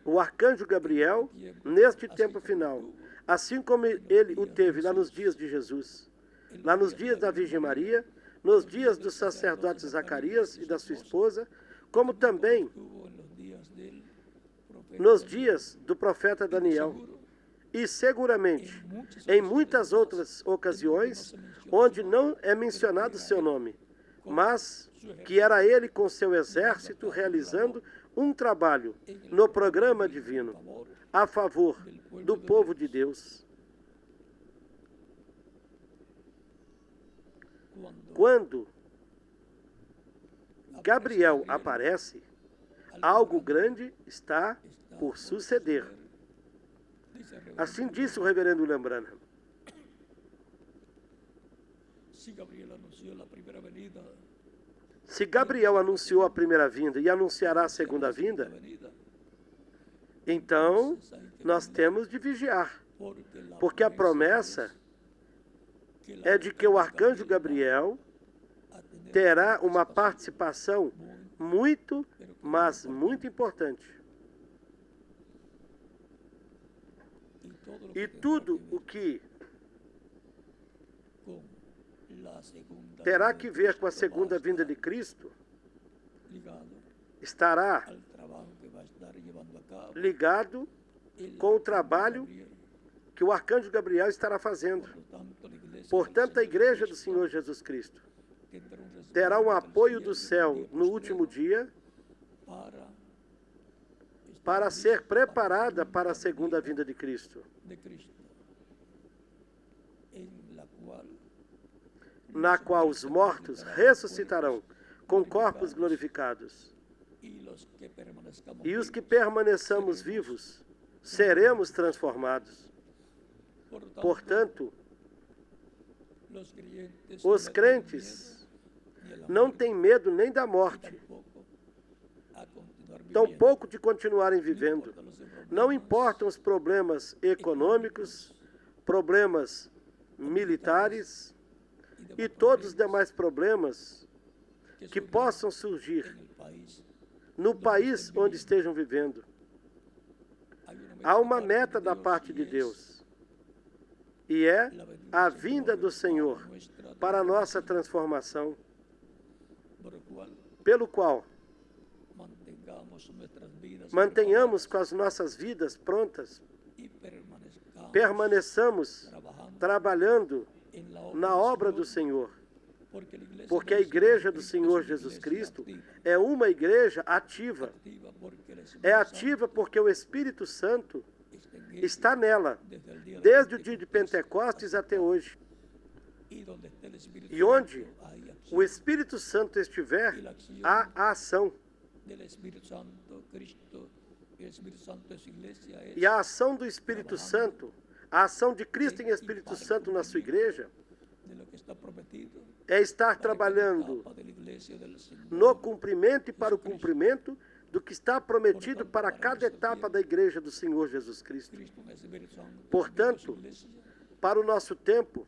O arcanjo Gabriel, neste tempo final, assim como ele o teve lá nos dias de Jesus, lá nos dias da Virgem Maria, nos dias do sacerdote Zacarias e da sua esposa, como também nos dias do profeta Daniel. E seguramente em muitas outras ocasiões, onde não é mencionado seu nome, mas que era ele com seu exército realizando um trabalho no programa divino a favor do povo de Deus. Quando Gabriel aparece, algo grande está por suceder. Assim disse o reverendo William Branham. Se Gabriel anunciou a primeira vinda e anunciará a segunda vinda, então nós temos de vigiar, porque a promessa é de que o arcanjo Gabriel terá uma participação muito, mas muito importante. E tudo o que terá que ver com a segunda vinda de Cristo estará ligado com o trabalho que o arcanjo Gabriel estará fazendo. Portanto, a igreja do Senhor Jesus Cristo terá um apoio do céu no último dia para ser preparada para a segunda vinda de Cristo, na qual os mortos ressuscitarão com corpos glorificados. E os que permaneçamos vivos seremos transformados. Portanto, os crentes não têm medo nem da morte, tampouco de continuarem vivendo. Não importam os problemas econômicos, problemas militares e todos os demais problemas que possam surgir no país onde estejam vivendo. Há uma meta da parte de Deus, e é a vinda do Senhor para a nossa transformação, pelo qual mantenhamos com as nossas vidas prontas, permaneçamos trabalhando na obra do Senhor, porque a igreja do Senhor Jesus Cristo é uma igreja ativa. É ativa porque o Espírito Santo está nela, desde o dia de Pentecostes até hoje. E onde o Espírito Santo estiver, há a ação. E a ação do Espírito Santo, a ação de Cristo em Espírito Santo na sua igreja, é estar trabalhando no cumprimento e para o cumprimento do que está prometido para cada etapa da igreja do Senhor Jesus Cristo. Portanto, para o nosso tempo,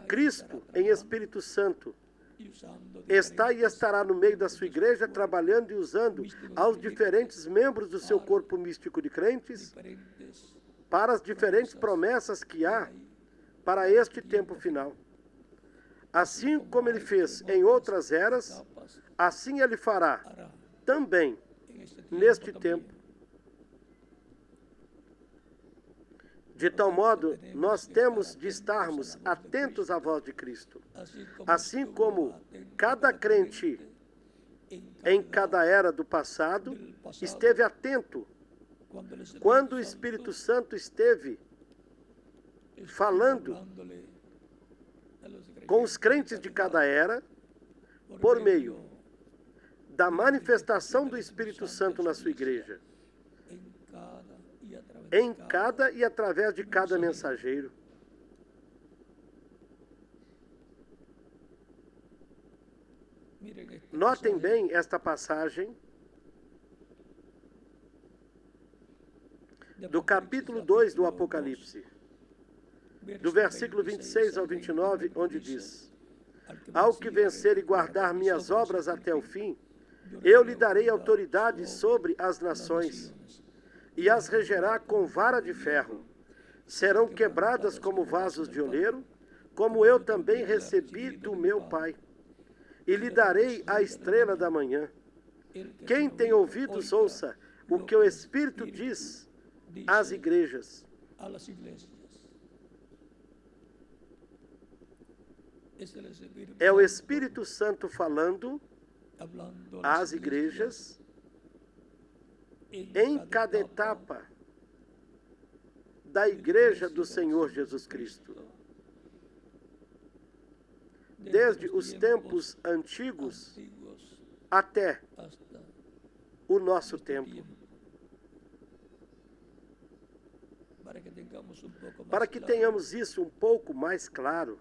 Cristo em Espírito Santo está e estará no meio da sua igreja, trabalhando e usando aos diferentes membros do seu corpo místico de crentes para as diferentes promessas que há para este tempo final. Assim como ele fez em outras eras, assim ele fará também neste tempo. De tal modo, nós temos de estarmos atentos à voz de Cristo. Assim como cada crente em cada era do passado esteve atento quando o Espírito Santo esteve falando com os crentes de cada era, por meio da manifestação do Espírito Santo na sua igreja, em cada e através de cada mensageiro. Notem bem esta passagem do capítulo 2 do Apocalipse, do versículo 26 ao 29, onde diz: ao que vencer e guardar minhas obras até o fim, eu lhe darei autoridade sobre as nações, e as regerá com vara de ferro. Serão quebradas como vasos de oleiro, como eu também recebi do meu Pai. E lhe darei a estrela da manhã. Quem tem ouvidos, ouça o que o Espírito diz às igrejas. É o Espírito Santo falando às igrejas em cada etapa da igreja do Senhor Jesus Cristo. Desde os tempos antigos até o nosso tempo. Para que tenhamos isso um pouco mais claro,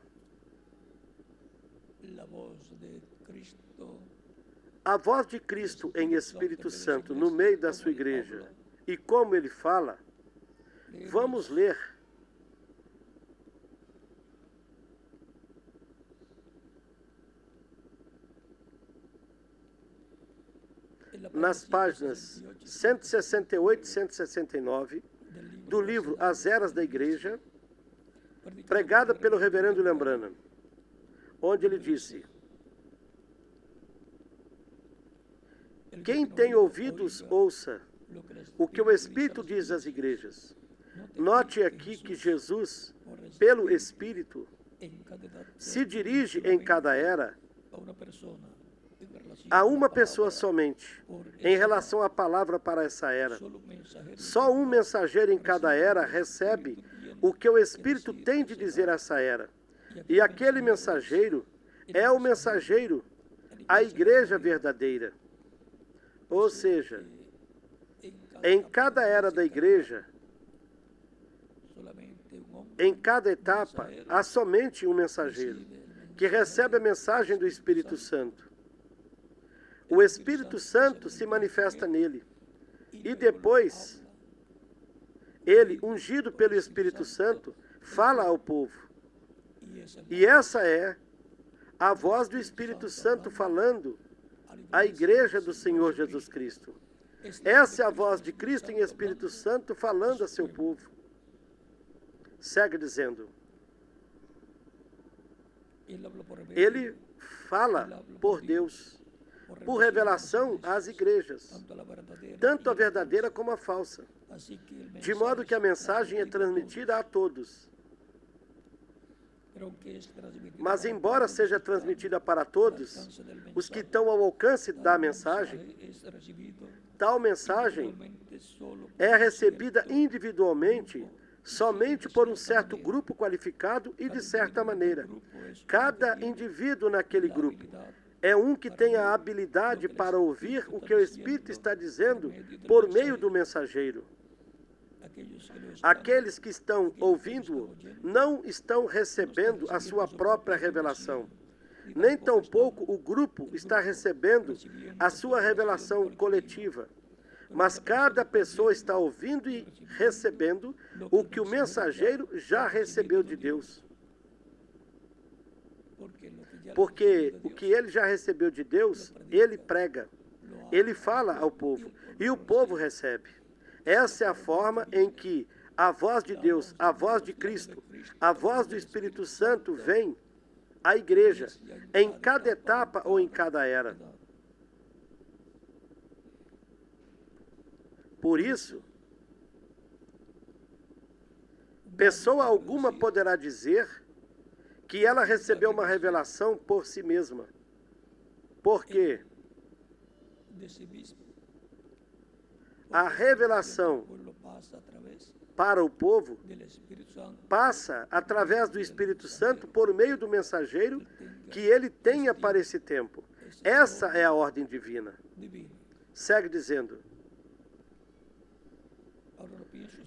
a voz de Cristo em Espírito Santo no meio da sua igreja e como ele fala, vamos ler nas páginas 168 e 169 do livro As Eras da Igreja, pregada pelo reverendo William Branham, onde ele disse: quem tem ouvidos, ouça o que o Espírito diz às igrejas. Note aqui que Jesus, pelo Espírito, se dirige em cada era a uma pessoa somente, em relação à palavra para essa era. Só um mensageiro em cada era recebe o que o Espírito tem de dizer a essa era. E aquele mensageiro é o mensageiro, a igreja verdadeira. Ou seja, em cada era da igreja, em cada etapa, há somente um mensageiro que recebe a mensagem do Espírito Santo. O Espírito Santo se manifesta nele. E depois, ele, ungido pelo Espírito Santo, fala ao povo. E essa é a voz do Espírito Santo falando à igreja do Senhor Jesus Cristo. Essa é a voz de Cristo em Espírito Santo falando a seu povo. Segue dizendo: ele fala por Deus, por revelação às igrejas, tanto a verdadeira como a falsa, de modo que a mensagem é transmitida a todos. Mas, embora seja transmitida para todos, os que estão ao alcance da mensagem, tal mensagem é recebida individualmente somente por um certo grupo qualificado e de certa maneira. Cada indivíduo naquele grupo é um que tem a habilidade para ouvir o que o Espírito está dizendo por meio do mensageiro. Aqueles que estão ouvindo-o não estão recebendo a sua própria revelação. Nem tampouco o grupo está recebendo a sua revelação coletiva. Mas cada pessoa está ouvindo e recebendo o que o mensageiro já recebeu de Deus. Porque o que ele já recebeu de Deus, ele prega, ele fala ao povo, e o povo recebe. Essa é a forma em que a voz de Deus, a voz de Cristo, a voz do Espírito Santo vem à igreja, em cada etapa ou em cada era. Por isso, pessoa alguma poderá dizer que ela recebeu uma revelação por si mesma. Por quê? A revelação para o povo passa através do Espírito Santo por meio do mensageiro que ele tenha para esse tempo. Essa é a ordem divina. Segue dizendo: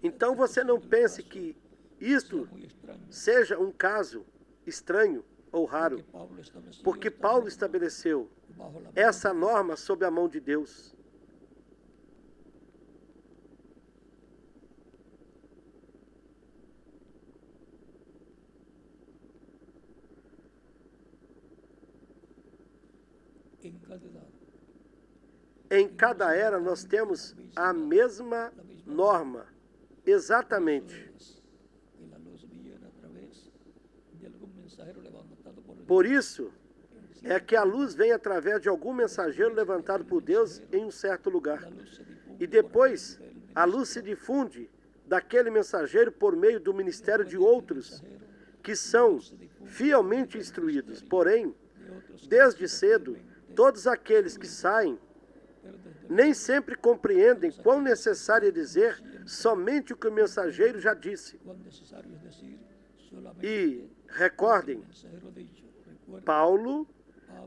então você não pense que isto seja um caso estranho ou raro, porque Paulo estabeleceu essa norma sob a mão de Deus. Em cada era nós temos a mesma norma, exatamente. Por isso é que a luz vem através de algum mensageiro levantado por Deus em um certo lugar. E depois a luz se difunde daquele mensageiro por meio do ministério de outros que são fielmente instruídos. Porém, desde cedo, todos aqueles que saem nem sempre compreendem quão necessário é dizer somente o que o mensageiro já disse. E recordem, Paulo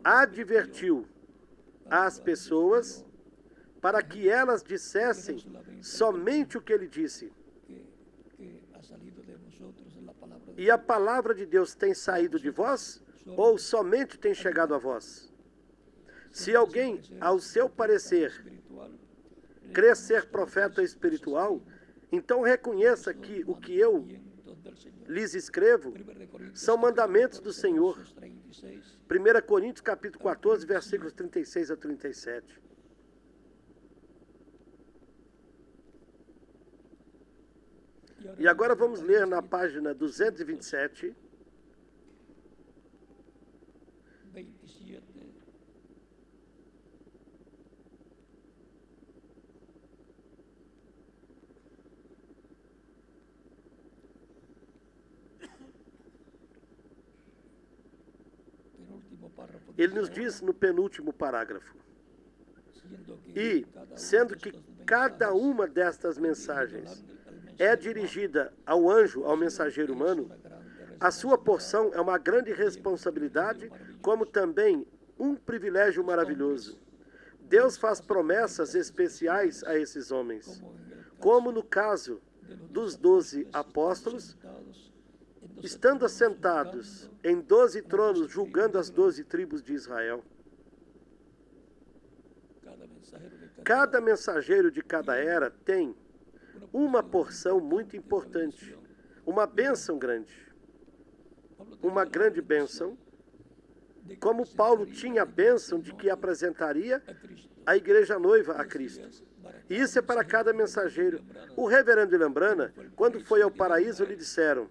advertiu as pessoas para que elas dissessem somente o que ele disse. E a palavra de Deus tem saído de vós ou somente tem chegado a vós? Se alguém, ao seu parecer, crê ser profeta espiritual, então reconheça que o que eu lhes escrevo são mandamentos do Senhor. 1 Coríntios capítulo 14, versículos 36 a 37. E agora vamos ler na página 227. Ele nos diz no penúltimo parágrafo: e, sendo que cada uma destas mensagens é dirigida ao anjo, ao mensageiro humano, a sua porção é uma grande responsabilidade, como também um privilégio maravilhoso. Deus faz promessas especiais a esses homens, como no caso dos 12 apóstolos, estando assentados em 12 tronos, julgando as 12 tribos de Israel. Cada mensageiro de cada era tem uma porção muito importante, uma bênção grande, uma grande bênção, como Paulo tinha a bênção de que apresentaria a igreja noiva a Cristo. E isso é para cada mensageiro. O reverendo Lambrana, quando foi ao paraíso, lhe disseram: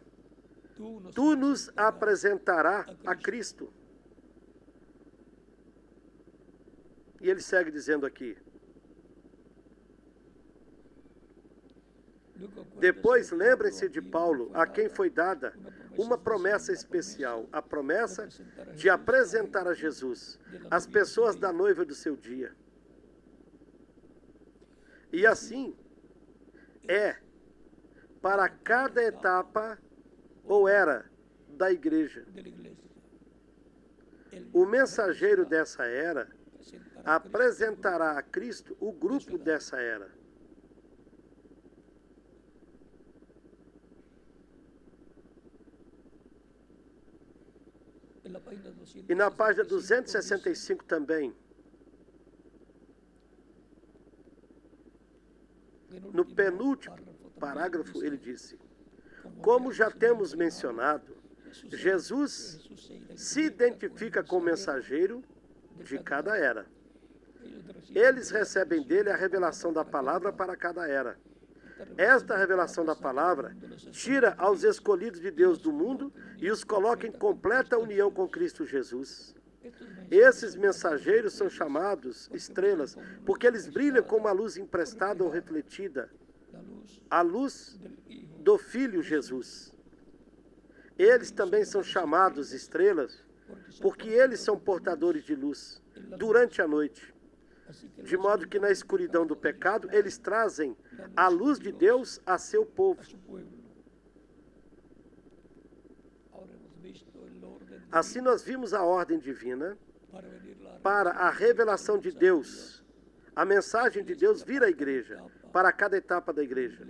tu nos apresentarás a Cristo. E ele segue dizendo aqui: depois lembrem-se de Paulo, a quem foi dada uma promessa especial, a promessa de apresentar a Jesus as pessoas da noiva do seu dia. E assim é para cada etapa ou era da igreja. O mensageiro dessa era apresentará a Cristo o grupo dessa era. E na página 265 também, no penúltimo parágrafo, ele disse: como já temos mencionado, Jesus se identifica com o mensageiro de cada era. Eles recebem dele a revelação da palavra para cada era. Esta revelação da palavra tira aos escolhidos de Deus do mundo e os coloca em completa união com Cristo Jesus. Esses mensageiros são chamados estrelas, porque eles brilham como a luz emprestada ou refletida, a luz do Filho Jesus. Eles também são chamados estrelas, porque eles são portadores de luz durante a noite. De modo que na escuridão do pecado, eles trazem a luz de Deus a seu povo. Assim nós vimos a ordem divina para a revelação de Deus, a mensagem de Deus vir à igreja, para cada etapa da igreja.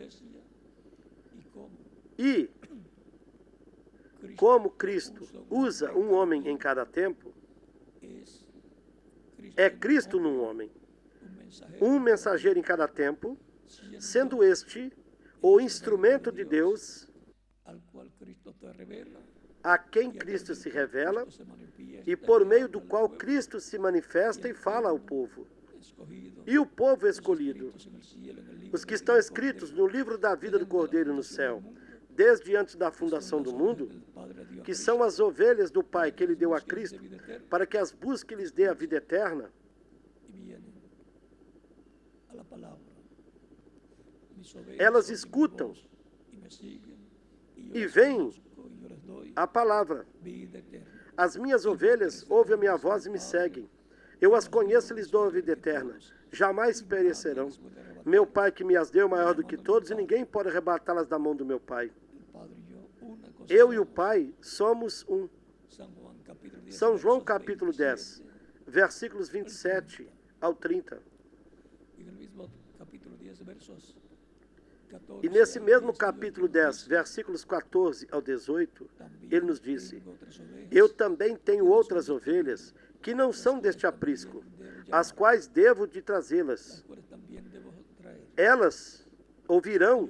E, como Cristo usa um homem em cada tempo, é Cristo num homem, um mensageiro em cada tempo, sendo este o instrumento de Deus a quem Cristo se revela e por meio do qual Cristo se manifesta e fala ao povo. E o povo escolhido, os que estão escritos no livro da vida do Cordeiro no céu, desde antes da fundação do mundo, que são as ovelhas do Pai que Ele deu a Cristo, para que as busque e lhes dê a vida eterna, elas escutam e veem a palavra. As minhas ovelhas ouvem a minha voz e me seguem. Eu as conheço e lhes dou a vida eterna. Jamais perecerão. Meu Pai que me as deu é maior do que todos e ninguém pode arrebatá-las da mão do meu Pai. Eu e o Pai somos um. São João capítulo 10, versículos 27 ao 30. E nesse mesmo capítulo 10, versículos 14 ao 18, ele nos disse: eu também tenho outras ovelhas que não são deste aprisco, as quais devo de trazê-las. Elas ouvirão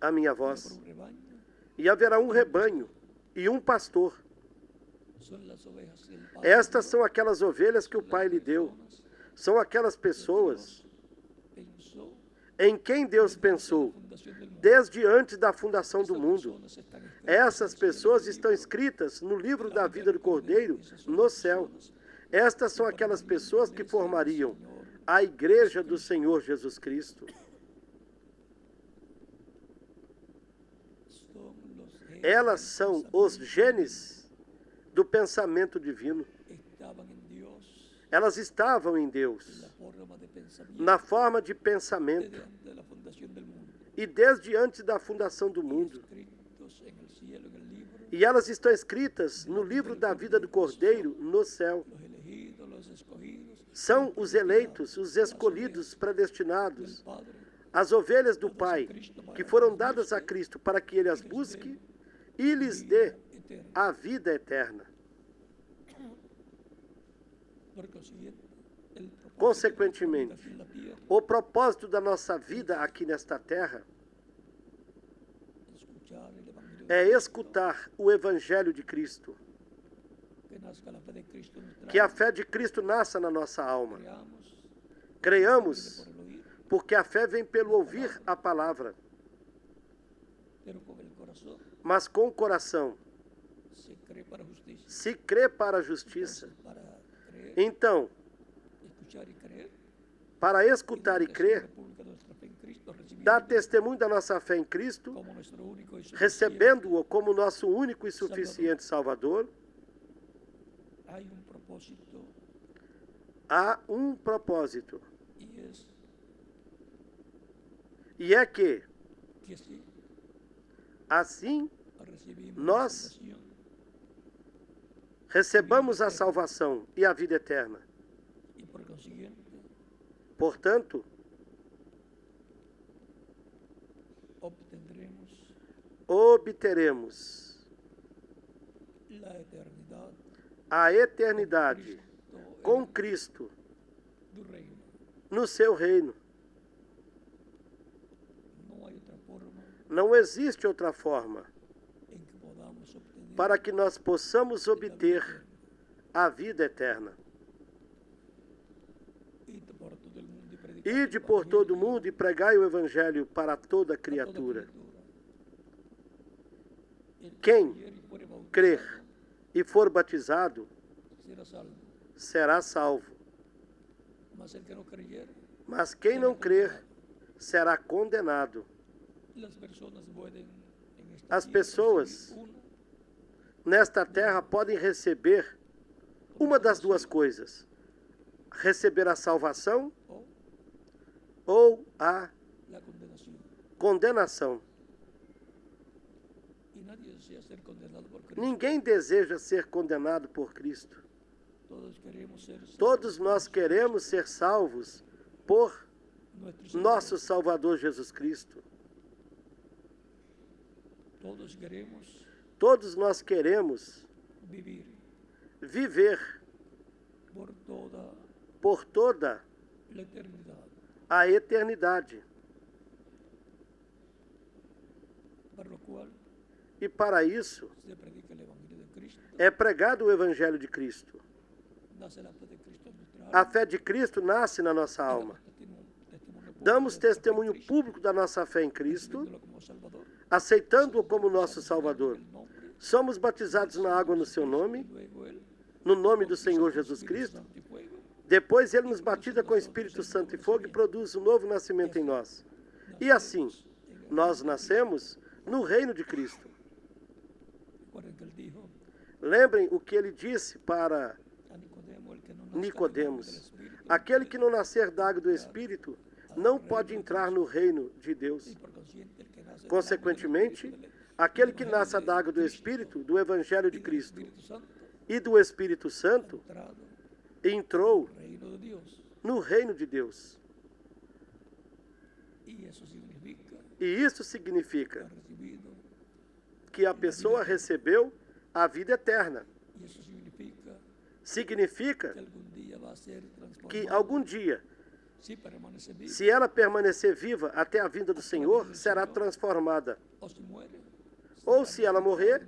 a minha voz, e haverá um rebanho e um pastor. Estas são aquelas ovelhas que o Pai lhe deu. São aquelas pessoas em quem Deus pensou desde antes da fundação do mundo. Essas pessoas estão escritas no livro da vida do Cordeiro no céu. Estas são aquelas pessoas que formariam a igreja do Senhor Jesus Cristo. Elas são os genes do pensamento divino. Elas estavam em Deus, na forma de pensamento, e desde antes da fundação do mundo. E elas estão escritas no livro da vida do Cordeiro no céu. São os eleitos, os escolhidos, predestinados, as ovelhas do Pai, que foram dadas a Cristo para que Ele as busque e lhes dê a vida eterna. Consequentemente, o propósito da nossa vida aqui nesta terra é escutar o Evangelho de Cristo, que a fé de Cristo nasça na nossa alma. Creiamos, porque a fé vem pelo ouvir a palavra, mas com o coração se crê para a justiça. Então, para escutar e crer, dar testemunho da nossa fé em Cristo, recebendo-o como nosso único e suficiente Salvador, há um propósito. E é que, assim, nós recebamos a salvação e a vida eterna. Portanto, obteremos a eternidade com Cristo no seu reino. Não existe outra forma para que nós possamos obter a vida eterna. Ide por todo o mundo e pregai o Evangelho para toda criatura. Quem crer e for batizado será salvo. Mas quem não crer será condenado. As pessoas nesta terra podem receber uma das duas coisas: receber a salvação ou a condenação. Ninguém deseja ser condenado por Cristo. Todos nós queremos ser salvos por nosso Salvador Jesus Cristo. Todos nós queremos viver por toda a eternidade. E para isso é pregado o Evangelho de Cristo. A fé de Cristo nasce na nossa alma. Damos testemunho público da nossa fé em Cristo, aceitando-o como nosso Salvador, somos batizados na água no seu nome, luego Él no nome do bautiza Senhor con Jesus Espíritu Cristo. Santo y fuego. Depois ele nos batiza com o Espírito Santo e fogo e produz um novo nascimento em nós. E assim, nós nascemos no reino de Cristo. Recuerden que Él dijo Lembrem o que ele disse para a Nicodemo, el que no nazca del Nicodemos: Espíritu, aquele que não nascer da água do Espírito não pode entrar no reino de Deus. y por consiguiente, el que nace del Consequentemente, aquele que nasce da água do Espírito, do Evangelho de Cristo Espíritu Santo, e do Espírito Santo, entrado entrou al reino de Dios. no reino de Deus. Y eso significa E isso que significa ha recibido, que a pessoa recebeu a vida eterna. y eso Significa que algún día va a ser que transformado. algum dia, Si permanece vivo se ela permanecer viva até a vinda do Senhor, será transformada. o si muere, Ou se ela morrer,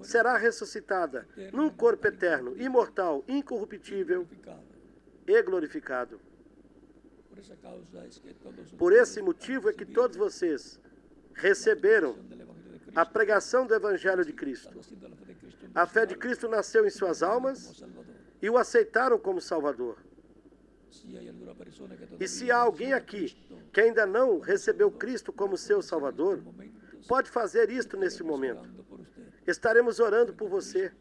será ressuscitada num corpo eterno, imortal, incorruptível glorificado. e glorificado. Por esa causa es que todos Por esse motivo é que todos vocês receberam del Evangelio de Cristo, a pregação do Evangelho de Cristo. están haciendo la fe de Cristo en A fé de personal Cristo nasceu em suas como almas Salvador. e o aceitaram como Salvador. Si hay alguna persona que E todavía se há alguém no aqui Cristo, que ainda não recebeu Cristo como seu Salvador, momentos, pode fazer isto neste estaremos momento. orando por usted, Estaremos orando por você,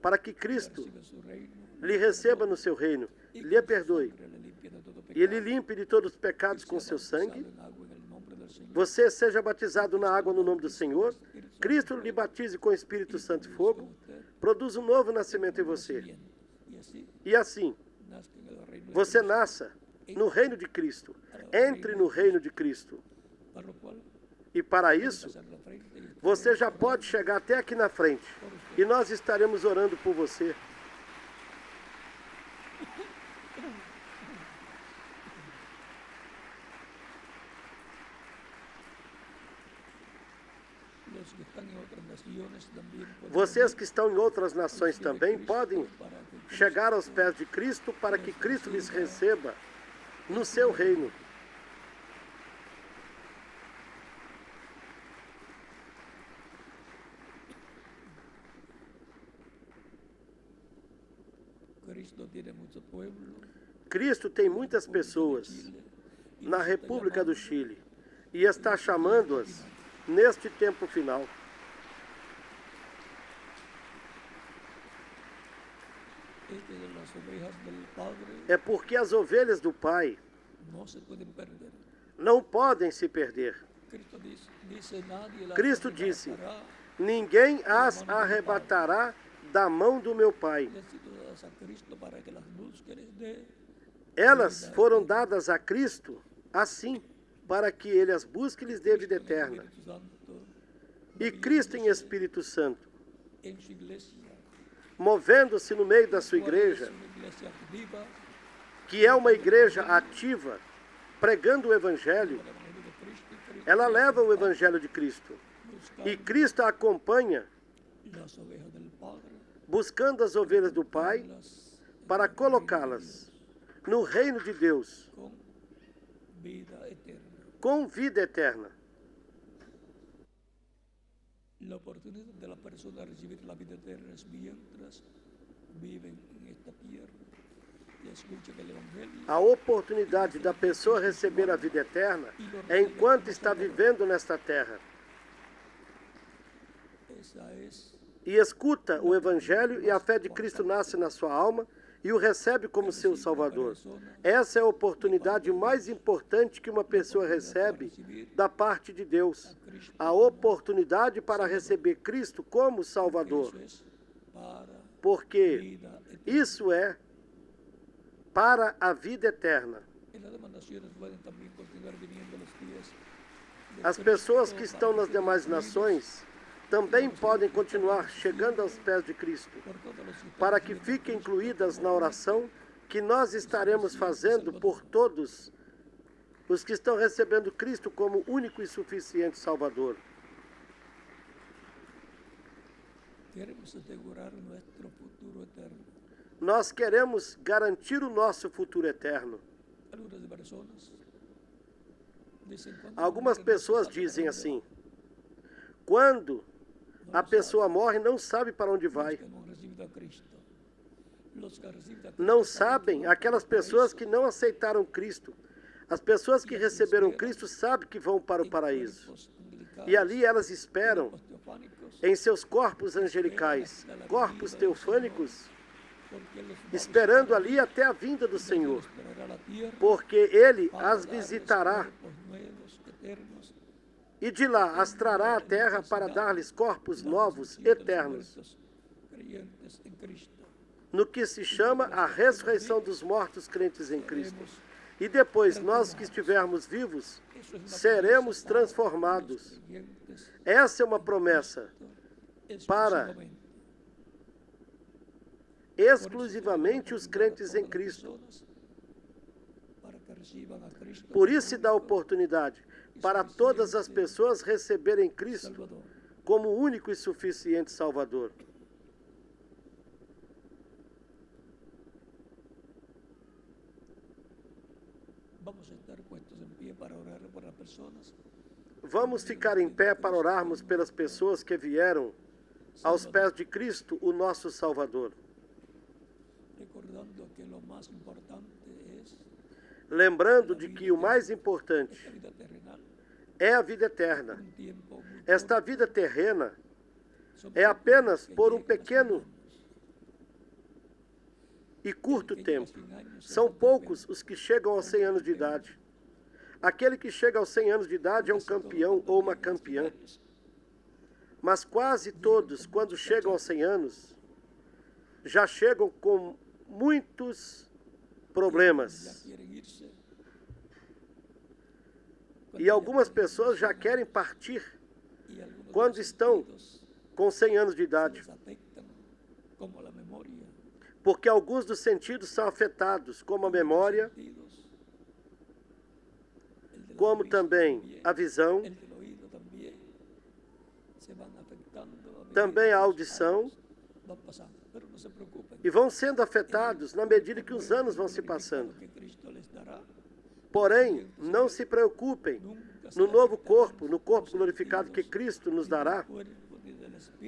para que Cristo reciba su reino lhe receba no seu reino, y lhe con su perdoe sangre le limpie de todo e lhe pecado, limpe de todos os pecados y com sea seu sangue. bautizado en agua en el nombre del Señor. Você seja batizado na água no nome do Senhor, Cristo lhe batize com o Espírito Santo e fogo, produza um novo nascimento em você. Bien, y así E assim, nazca en el reino de você Cristo, nasça no reino de Cristo, entre no reino de Cristo. para lo cual E para isso, pasar la frente y você já pode chegar até aqui na frente. E nós estaremos orando por você. los que están en otras naciones también pueden Vocês que estão em outras nações também podem para que chegar aos pés de Cristo para que Cristo lhes receba no seu reino. Cristo tiene mucho pueblo Cristo tem muitas pessoas Chile, y na nos está República do llamando Chile e está chamando-as neste tempo final. es que las ovejas del Padre É porque as ovelhas do Pai no se pueden perder. não podem se perder. Dice, nadie las Cristo disse: arrebatará, ninguém as arrebatará da mão do meu Pai. y han sido dadas a Cristo para que las busque les dé Elas foram dadas a Cristo assim, para que Ele as busque e lhes dê vida el eterna. Espíritu Santo E Cristo em Espírito Santo, en su iglesia. movendo-se no meio da sua ¿Cuál igreja, es una iglesia activa? que é uma igreja ativa, pregando o Evangelho, El Evangelio de Cristo, y Cristo ela leva o Evangelho de Cristo. buscando E Cristo a acompanha, las ovejas del Padre, buscando as ovelhas do Pai, las para colocá-las no reino de Deus, con vida eterna. com vida eterna. La oportunidad de la persona de recibir la vida eterna es mientras viven en esta tierra y escuchan el Evangelio. A oportunidade da pessoa receber a vida eterna é enquanto está vivendo nesta terra Esa es e escuta o Evangelho e a fé de Cristo nasce na sua alma e o recebe como seu Salvador. Essa é a oportunidade mais importante que uma pessoa recebe da parte de Deus. A oportunidade para receber Cristo como Salvador. eso es para Porque vida eterna. isso é para a vida eterna. En las demás naciones pueden también continuar viniendo los días de As Cristo pessoas que estão para nas ser demais incluídos nações também podem continuar chegando aos pés de Cristo, por todos los que para están que recibiendo fiquem Cristo incluídas na oração que nós estaremos fazendo por todos os que estão recebendo Cristo como único e suficiente Salvador. Queremos asegurar nuestro futuro eterno. Nós queremos garantir o nosso futuro eterno. Algunas personas dicen, "Cuando Algumas muere, pessoas no se sabe dizem a dónde assim: quando a pessoa morre e não sabe para onde vai. Não sabem aquelas pessoas que não aceitaram Cristo. As pessoas que receberam Cristo sabem que vão para o paraíso. E ali elas esperam em seus corpos angelicais, corpos teofânicos, esperando ali até a vinda do Senhor, porque Ele as visitará e de lá as trará à terra para dar-lhes corpos novos, eternos, no que se chama a ressurreição dos mortos crentes em Cristo. E depois, nós que estivermos vivos, seremos transformados. Essa é uma promessa para exclusivamente os crentes em Cristo. Por isso se dá oportunidade para todas as pessoas receberem Cristo como o único e suficiente Salvador. Vamos ficar em pé para orarmos pelas pessoas que vieram aos pés de Cristo, o nosso Salvador. Lembrando de que o mais importante é a vida eterna. Esta vida terrena é apenas por um pequeno e curto tempo. São poucos os que chegam aos 100 anos de idade. Aquele que chega aos 100 anos de idade é um campeão ou uma campeã. Mas quase todos, quando chegam aos 100 anos, já chegam com muitos problemas. E algumas pessoas já querem partir quando estão com 100 anos de idade. Porque alguns dos sentidos são afetados, como a memória, como também a visão, também a audição, e vão sendo afetados na medida que os anos vão se passando. Porém, não se preocupem, no novo corpo, no corpo glorificado que Cristo nos dará,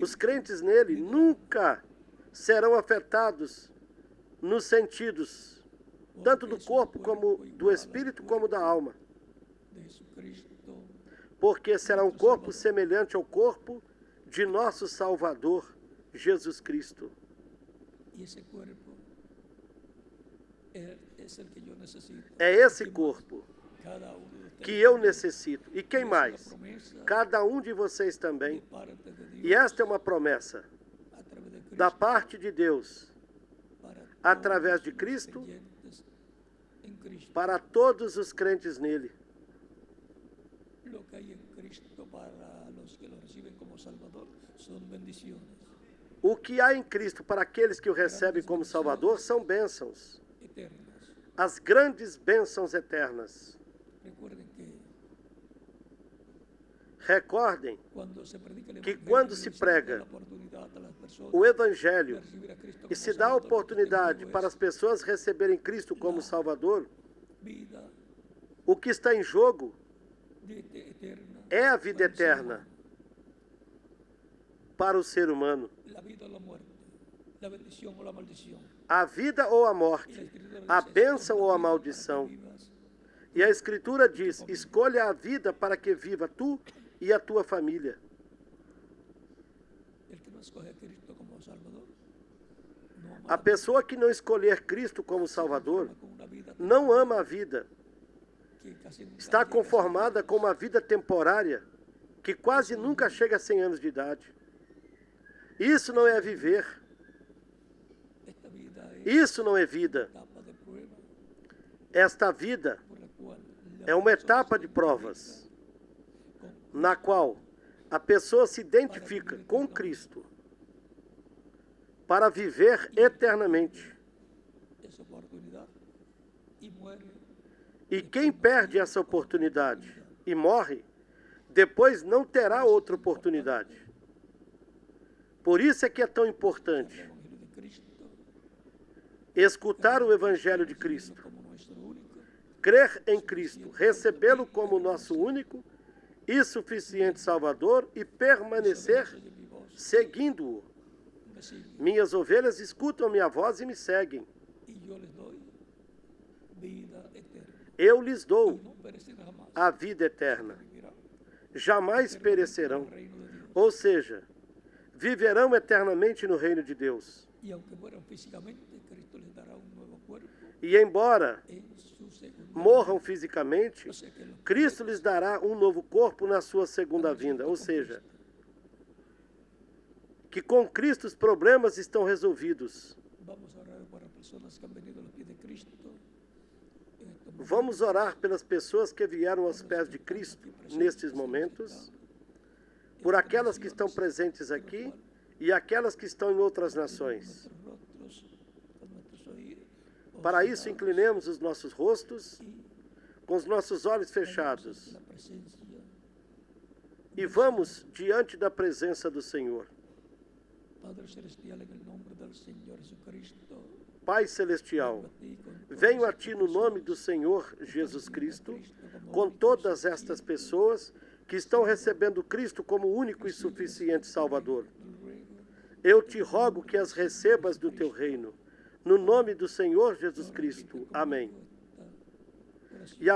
os crentes nele nunca serão afetados nos sentidos, tanto do corpo como do espírito como da alma. Porque será um corpo semelhante ao corpo de nosso Salvador, Jesus Cristo. É esse corpo que eu necessito. E quem mais? Cada um de vocês também. E esta é uma promessa da parte de Deus, através de Cristo, para todos os crentes nele. O que há em Cristo para aqueles que o recebem como Salvador são bênçãos. As grandes bênçãos eternas. Recordem que quando se prega o Evangelho e se dá a oportunidade para as pessoas receberem Cristo como Salvador, o que está em jogo é a vida eterna para o ser humano. A vida ou a morte, a bênção ou a maldição. E a Escritura diz, escolha a vida para que viva tu e a tua família. A pessoa que não escolher Cristo como Salvador, não ama a vida. Está conformada com uma vida temporária, que quase nunca chega a 100 anos de idade. Isso não é viver. Isso não é vida. Esta vida é uma etapa de provas, na qual a pessoa se identifica com Cristo para viver eternamente. E quem perde essa oportunidade e morre, depois não terá outra oportunidade. Por isso é que é tão importante escutar o Evangelho de Cristo, crer em Cristo, recebê-lo como nosso único e suficiente Salvador e permanecer seguindo-o. me siguen. Minhas ovelhas escutam a minha voz e me seguem. Y yo les doy vida eterna. Eu lhes Y dou no perecerán jamás. a vida eterna. Vivirán Jamais perecerão. en el reino de Dios. Ou seja, viverão eternamente no reino de Deus. Y aunque mueran físicamente, Cristo les dará un nuevo cuerpo E embora en su segunda morram fisicamente, vida. O sea que los Cristo lhes dará um novo corpo na sua segunda vinda. Ou seja, que com Cristo os problemas estão resolvidos. vamos a orar para personas que han venido a los pies de Cristo. En estos momentos. Vamos orar pelas pessoas que vieram aos pés de Cristo nestes momentos, por aquelas que estão presentes aqui e aquelas que estão em outras nações. Nuestros rostros, con nuestros oídos, Para isso, inclinemos os nossos rostos, com os nossos olhos fechados, la presencia e vamos diante da presença do Senhor. Padre Celestial, en el nombre del Señor Jesucristo. Pai Celestial, venho a Ti no nome do Senhor Jesus Cristo, com todas estas pessoas que estão recebendo Cristo como único e suficiente Salvador. Eu te rogo que as recebas do Teu reino, no nome do Senhor Jesus Cristo. Amém. E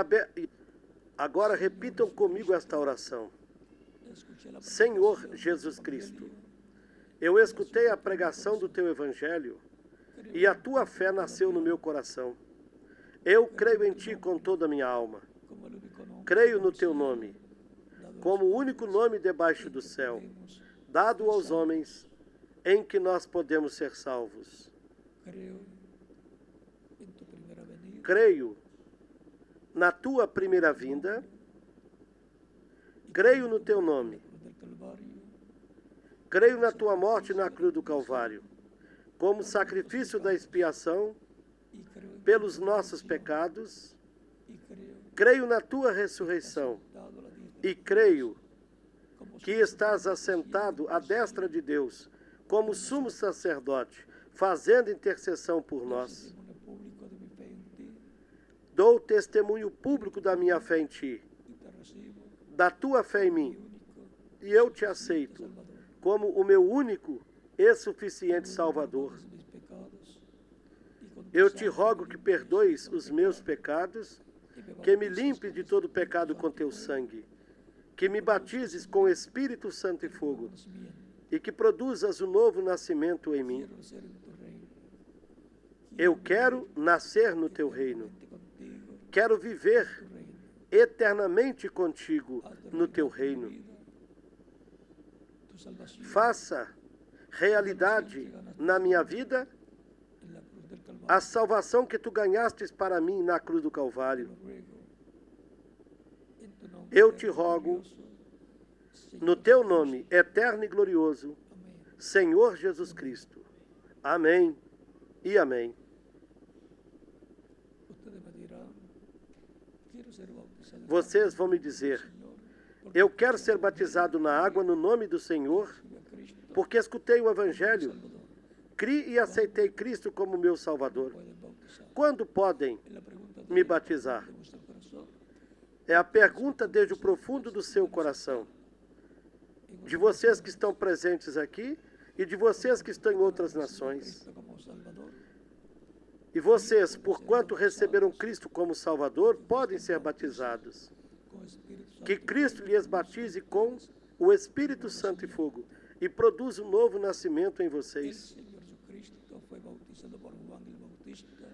agora repitam comigo esta oração. Senhor Jesus Cristo, eu escutei a pregação do Teu Evangelho e a Tua fé nasceu no meu coração. Eu creio em Ti com toda a minha alma. Creio no Teu nome, como o único nome debaixo do céu, dado aos homens, em que nós podemos ser salvos. Creio na Tua primeira vinda, creio no Teu nome, creio na Tua morte na cruz do Calvário, como sacrifício da expiação pelos nossos pecados, creio na Tua ressurreição e creio que estás assentado à destra de Deus como sumo sacerdote, fazendo intercessão por nós. Dou testemunho público da minha fé em Ti, da Tua fé em mim, e eu Te aceito como o meu único e suficiente Salvador. Eu Te rogo que perdoes os meus pecados, que me limpes de todo pecado com Teu sangue, que me batizes com Espírito Santo e fogo, e que produzas o novo nascimento em mim. Eu quero nascer no Teu reino. Quero viver eternamente contigo no Teu reino. Faça realidade na minha vida a salvação que Tu ganhastes para mim na cruz do Calvário. Eu Te rogo, no Teu nome eterno e glorioso, Senhor Jesus Cristo. Amém e amém. Vocês vão me dizer, eu quero ser batizado na água no nome do Senhor, porque escutei o Evangelho, criei e aceitei Cristo como meu Salvador. Quando podem me batizar? É a pergunta desde o profundo do seu coração. De vocês que estão presentes aqui e de vocês que estão em outras nações. E vocês, por quanto receberam Cristo como Salvador, podem ser batizados. Que Cristo lhes batize com o Espírito Santo e fogo e produza um novo nascimento em vocês.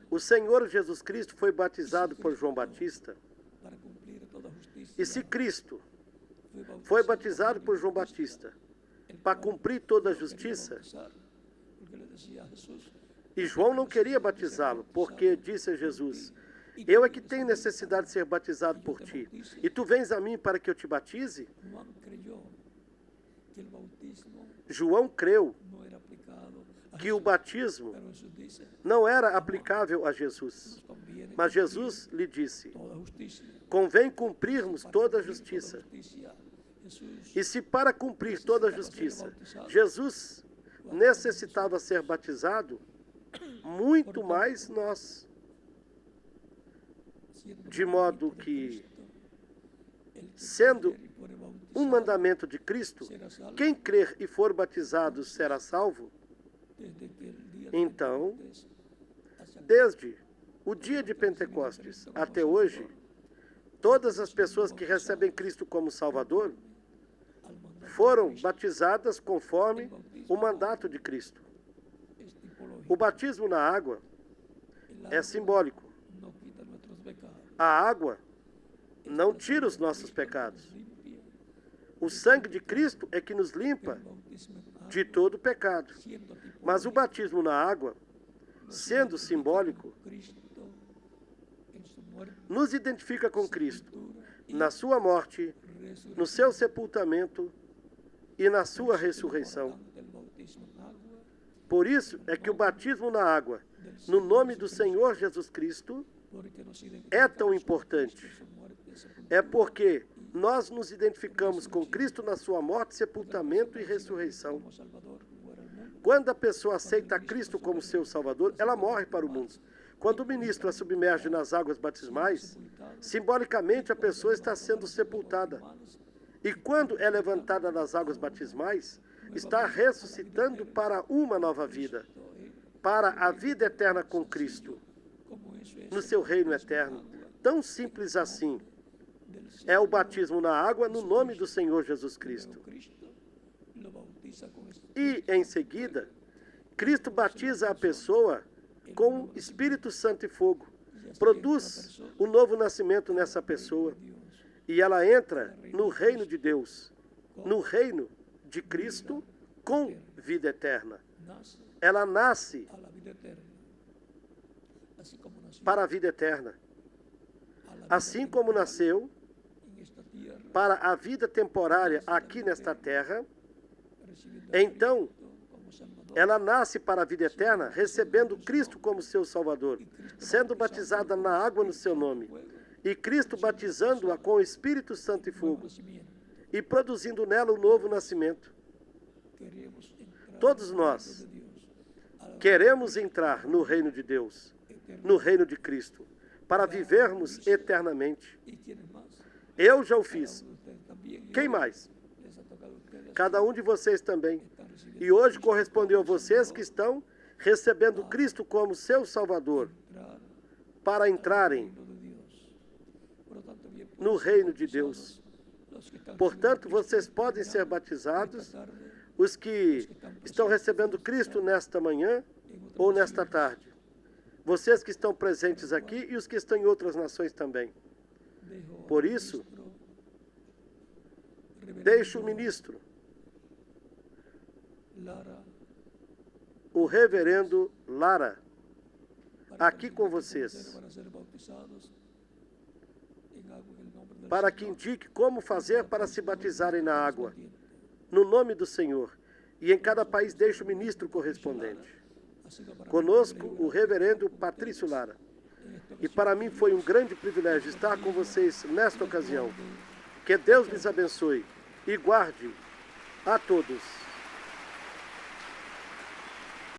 O Senhor Jesus Cristo foi batizado por João Batista. E se Cristo foi batizado por João Batista para cumprir toda a justiça, e João não queria batizá-lo, porque disse a Jesus, eu é que tenho necessidade de ser batizado por ti, e tu vens a mim para que eu te batize? João creu que o batismo não era aplicável a Jesus, mas Jesus lhe disse, convém cumprirmos toda a justiça. E se para cumprir toda a justiça, Jesus necessitava ser batizado, muito mais nós. De modo que, sendo fuere um bautizado mandamento de Cristo: será salvo. quem crer e for batizado será salvo. Desde que el día de Então, Pentecostés hasta desde o dia de Pentecostes até hoje, todas as pessoas que recebem Cristo como Salvador al mandato foram batizadas conforme o mandato de Cristo. es tipología. O batismo na água El é agua simbólico. no quita nuestros pecados. A água não tira os nossos pecados. Limpia. O sangue de Cristo é que nos limpa El bautismo en agua, de todo pecado. siendo tipo Mas o batismo na água, sendo simbólico, Cristo en su muerte, nos identifica com Cristo y na sua morte, resurrección. no seu sepultamento e na sua ressurreição. Importante el bautismo en agua Por isso é que o batismo na água, no nome do Senhor Jesus Cristo, porque nos é tão identificamos importante. con su muerte, sepultura, É porque nós nos identificamos com Cristo na sua morte, sepultamento e ressurreição. como Salvador muere al mundo. Quando a pessoa aceita Cristo como seu Salvador, ela morre para o mundo. Quando o ministro a submerge nas águas batismais, simbolicamente a pessoa está sendo sepultada. E quando é levantada das águas batismais, está ressuscitando para uma nova vida, para a vida eterna com Cristo, Como eso es no seu reino eterno. Tão simples assim é o batismo na água no nome do Senhor Jesus Cristo. Cristo, lo bautiza con E, em seguida, Cristo batiza a pessoa com Espírito Santo e fogo. Produz o novo nascimento nessa pessoa. Dios. E ela entra no reino de Deus, no reino de Cristo, com vida eterna. Nace Ela nasce a la vida eterna. Así como nació para a vida eterna. a la vida Assim como nasceu en esta tierra, para a vida temporária aqui nesta terra, recibiendo então a Cristo como Salvador, ela nasce para a vida eterna, recebendo Cristo como seu Salvador, sendo batizada na água no seu nome, e Cristo batizando-a com o Espírito Santo e fogo, nacimiento. e produzindo nela o novo nascimento. Queremos entrar Todos en el nós reino de Dios, al queremos entrar no reino de Deus, eterno. no reino de Cristo, para vivermos eternamente. ¿Y quiénes más? Eu já o fiz. Ustedes también. Y Quem hoy mais? les ha tocado a ustedes. Cada um de vocês também. Están recibiendo E hoje correspondeu a vocês que estão recebendo Cristo como seu Salvador, entrar para entrarem reino de Dios. Por lo tanto, bien, no reino de Deus. los que están Portanto, recibiendo vocês Cristo podem ser esta batizados, tarde, os que estão recebendo Cristo nesta manhã ou nesta tarde. Vocês que estão presentes aqui e os que estão em outras nações também. dejo Por al isso, ministro, reverendo deixo o ministro, Lara, o reverendo Lara, para aqui que com indique vocês, cómo hacer para ser bautizados en agua en el nombre del para que Señor. indique como fazer para se batizarem na água, Correspondiente. no nome do Senhor. E em cada país deixa o ministro correspondente. Ha sido para mí Conosco, un o privilegio reverendo Patrício Lara. en esta E ocasión para mim foi um grande privilégio estar com vocês nesta ocasião. Que Deus lhes abençoe e guarde a todos.